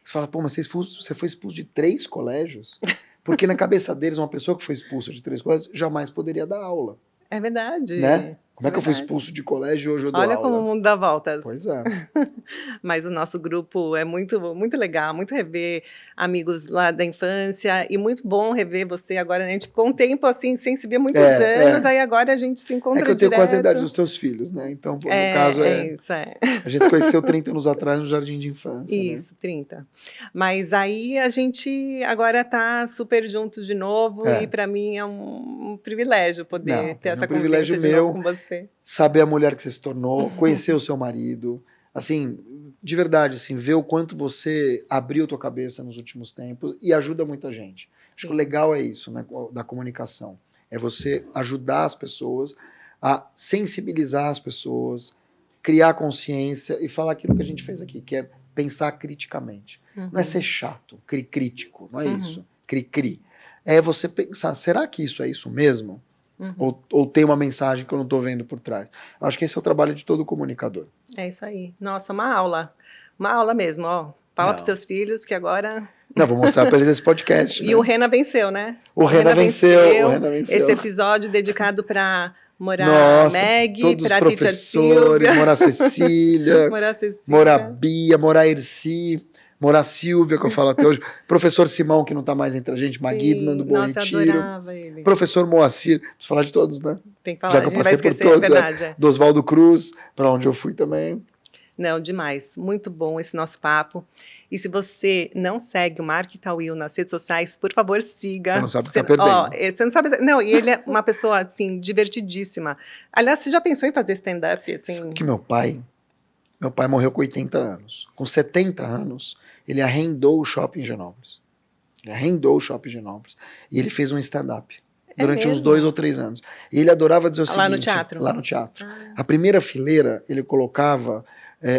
Você fala, pô, mas você foi expulso de 3 colégios? Porque na cabeça deles, uma pessoa que foi expulsa de 3 colégios jamais poderia dar aula. É verdade. Né? Como é que eu fui expulso de colégio e hoje eu dou Olha aula? como o mundo dá voltas. Pois é. Mas o nosso grupo é muito, muito legal, muito rever amigos lá da infância e muito bom rever você agora. A gente ficou um tempo assim, sem se ver muitos anos, aí agora a gente se encontra que eu tenho direto. quase a idade dos teus filhos, né? Então, pô, no caso Isso, A gente se conheceu 30 anos atrás no jardim de infância. Isso, né? 30. Mas aí a gente agora tá super juntos de novo e para mim é um privilégio poder ter essa convivência de novo com você. Saber a mulher que você se tornou, conhecer o seu marido, assim, de verdade, assim, ver o quanto você abriu tua cabeça nos últimos tempos e ajuda muita gente. Acho que o legal é isso, né, da comunicação. É você ajudar as pessoas a sensibilizar as pessoas, criar consciência e falar aquilo que a gente fez aqui, que é pensar criticamente. Não é ser chato, crítico, não é isso. Cri-cri. É você pensar, será que isso é isso mesmo? Ou tem uma mensagem que eu não estou vendo por trás? Acho que esse é o trabalho de todo comunicador. É isso aí. Nossa, uma aula mesmo, ó. Fala para os teus filhos que agora... Não, vou mostrar para eles esse podcast. E o Rena venceu, né? O Rena venceu. Esse episódio dedicado para Meg, todos os para professores, Mora Cecília, Mora Bia, Mora Erci, Mora Silvia, que eu falo até hoje, professor Simão, que não está mais entre a gente, Maguidman do Bom Retiro, ele. Professor Moacir, preciso falar de todos, né? Tem que falar, já que eu passei por todos, verdade, do Oswaldo Cruz, para onde eu fui também. Não, demais. Muito bom esse nosso papo. E se você não segue o Mark Tawil nas redes sociais, por favor, siga. Você não sabe o que está perdendo. Você não sabe... Não, e ele é uma pessoa, assim, divertidíssima. Aliás, você já pensou em fazer stand-up? Assim? Sabe que meu pai morreu com 80 anos. Com 70 anos, ele arrendou o shopping em Genópolis. E ele fez um stand-up. Durante uns 2 ou 3 anos. E ele adorava dizer o seguinte... Lá no teatro. A primeira fileira, ele colocava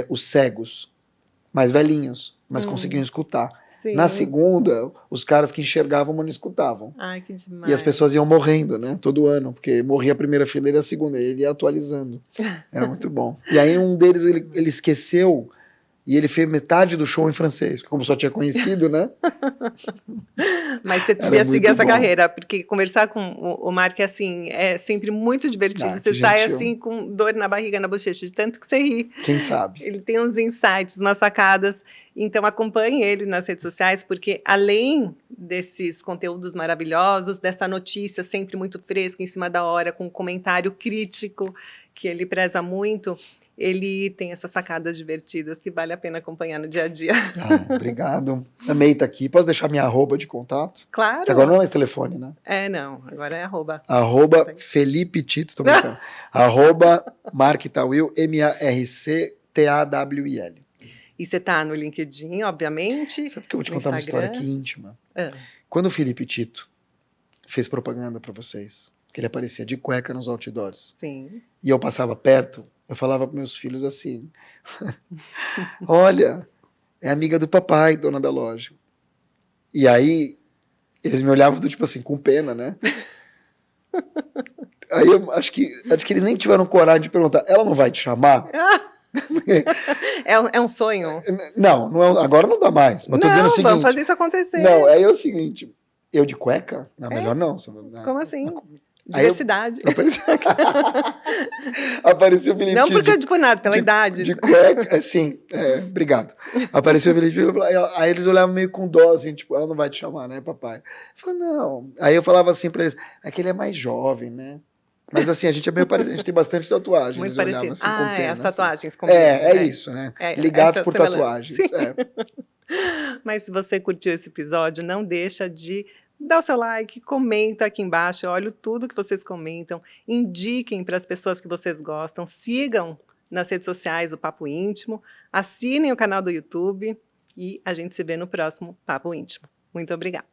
os cegos, mais velhinhos, mas conseguiam escutar. Sim. Na segunda, os caras que enxergavam, mas não escutavam. Ai, que demais. E as pessoas iam morrendo, né? Todo ano, porque morria a primeira fileira e a segunda. E ele ia atualizando. Era muito bom. E aí um deles, ele esqueceu... E ele fez metade do show em francês, como só tinha conhecido, né? Mas você devia seguir essa carreira, porque conversar com o Mark assim, é sempre muito divertido. Você sai assim com dor na barriga, na bochecha, de tanto que você ri. Quem sabe? Ele tem uns insights, umas sacadas. Então acompanhe ele nas redes sociais, porque além desses conteúdos maravilhosos, dessa notícia sempre muito fresca, em cima da hora, com um comentário crítico, que ele preza muito... Ele tem essas sacadas divertidas que vale a pena acompanhar no dia a dia. Obrigado. Amei estar aqui. Posso deixar minha arroba de contato? Claro. Que agora não é mais telefone, né? Não. Agora é arroba. Arroba Felipe Tito, tô brincando. Arroba Mark Tawil, MarcTawil. E você tá no LinkedIn, obviamente. Sabe que eu vou te contar uma história aqui íntima? Quando o Felipe Tito fez propaganda para vocês, que ele aparecia de cueca nos outdoors. Sim. E eu passava perto, eu falava para meus filhos assim, olha, é amiga do papai, dona da loja. E aí, eles me olhavam do tipo assim, com pena, né? Aí eu acho que eles nem tiveram coragem de perguntar, ela não vai te chamar? É um sonho? Não é, agora não dá mais. Mas tô dizendo o seguinte, vamos fazer isso acontecer. Não, é o seguinte, eu de cueca? Não, melhor não. Como assim? Diversidade. Apareceu o Felipe. Não porque eu por nada, pela idade. De cueca, sim, obrigado. Apareceu o Felipe, aí eles olhavam meio com dó, assim, tipo, ela não vai te chamar, né, papai? Eu falei, não. Aí eu falava assim pra eles, é que ele é mais jovem, né? Mas assim, a gente é meio parecido, a gente tem bastante tatuagem. Muito eles parecido. olhavam assim, com pena. As tatuagens. Assim. É isso, né? Ligados por tatuagens. Mas se você curtiu esse episódio, não deixa de dá o seu like, comenta aqui embaixo, eu olho tudo que vocês comentam, indiquem para as pessoas que vocês gostam, sigam nas redes sociais o Papo Íntimo, assinem o canal do YouTube e a gente se vê no próximo Papo Íntimo. Muito obrigada.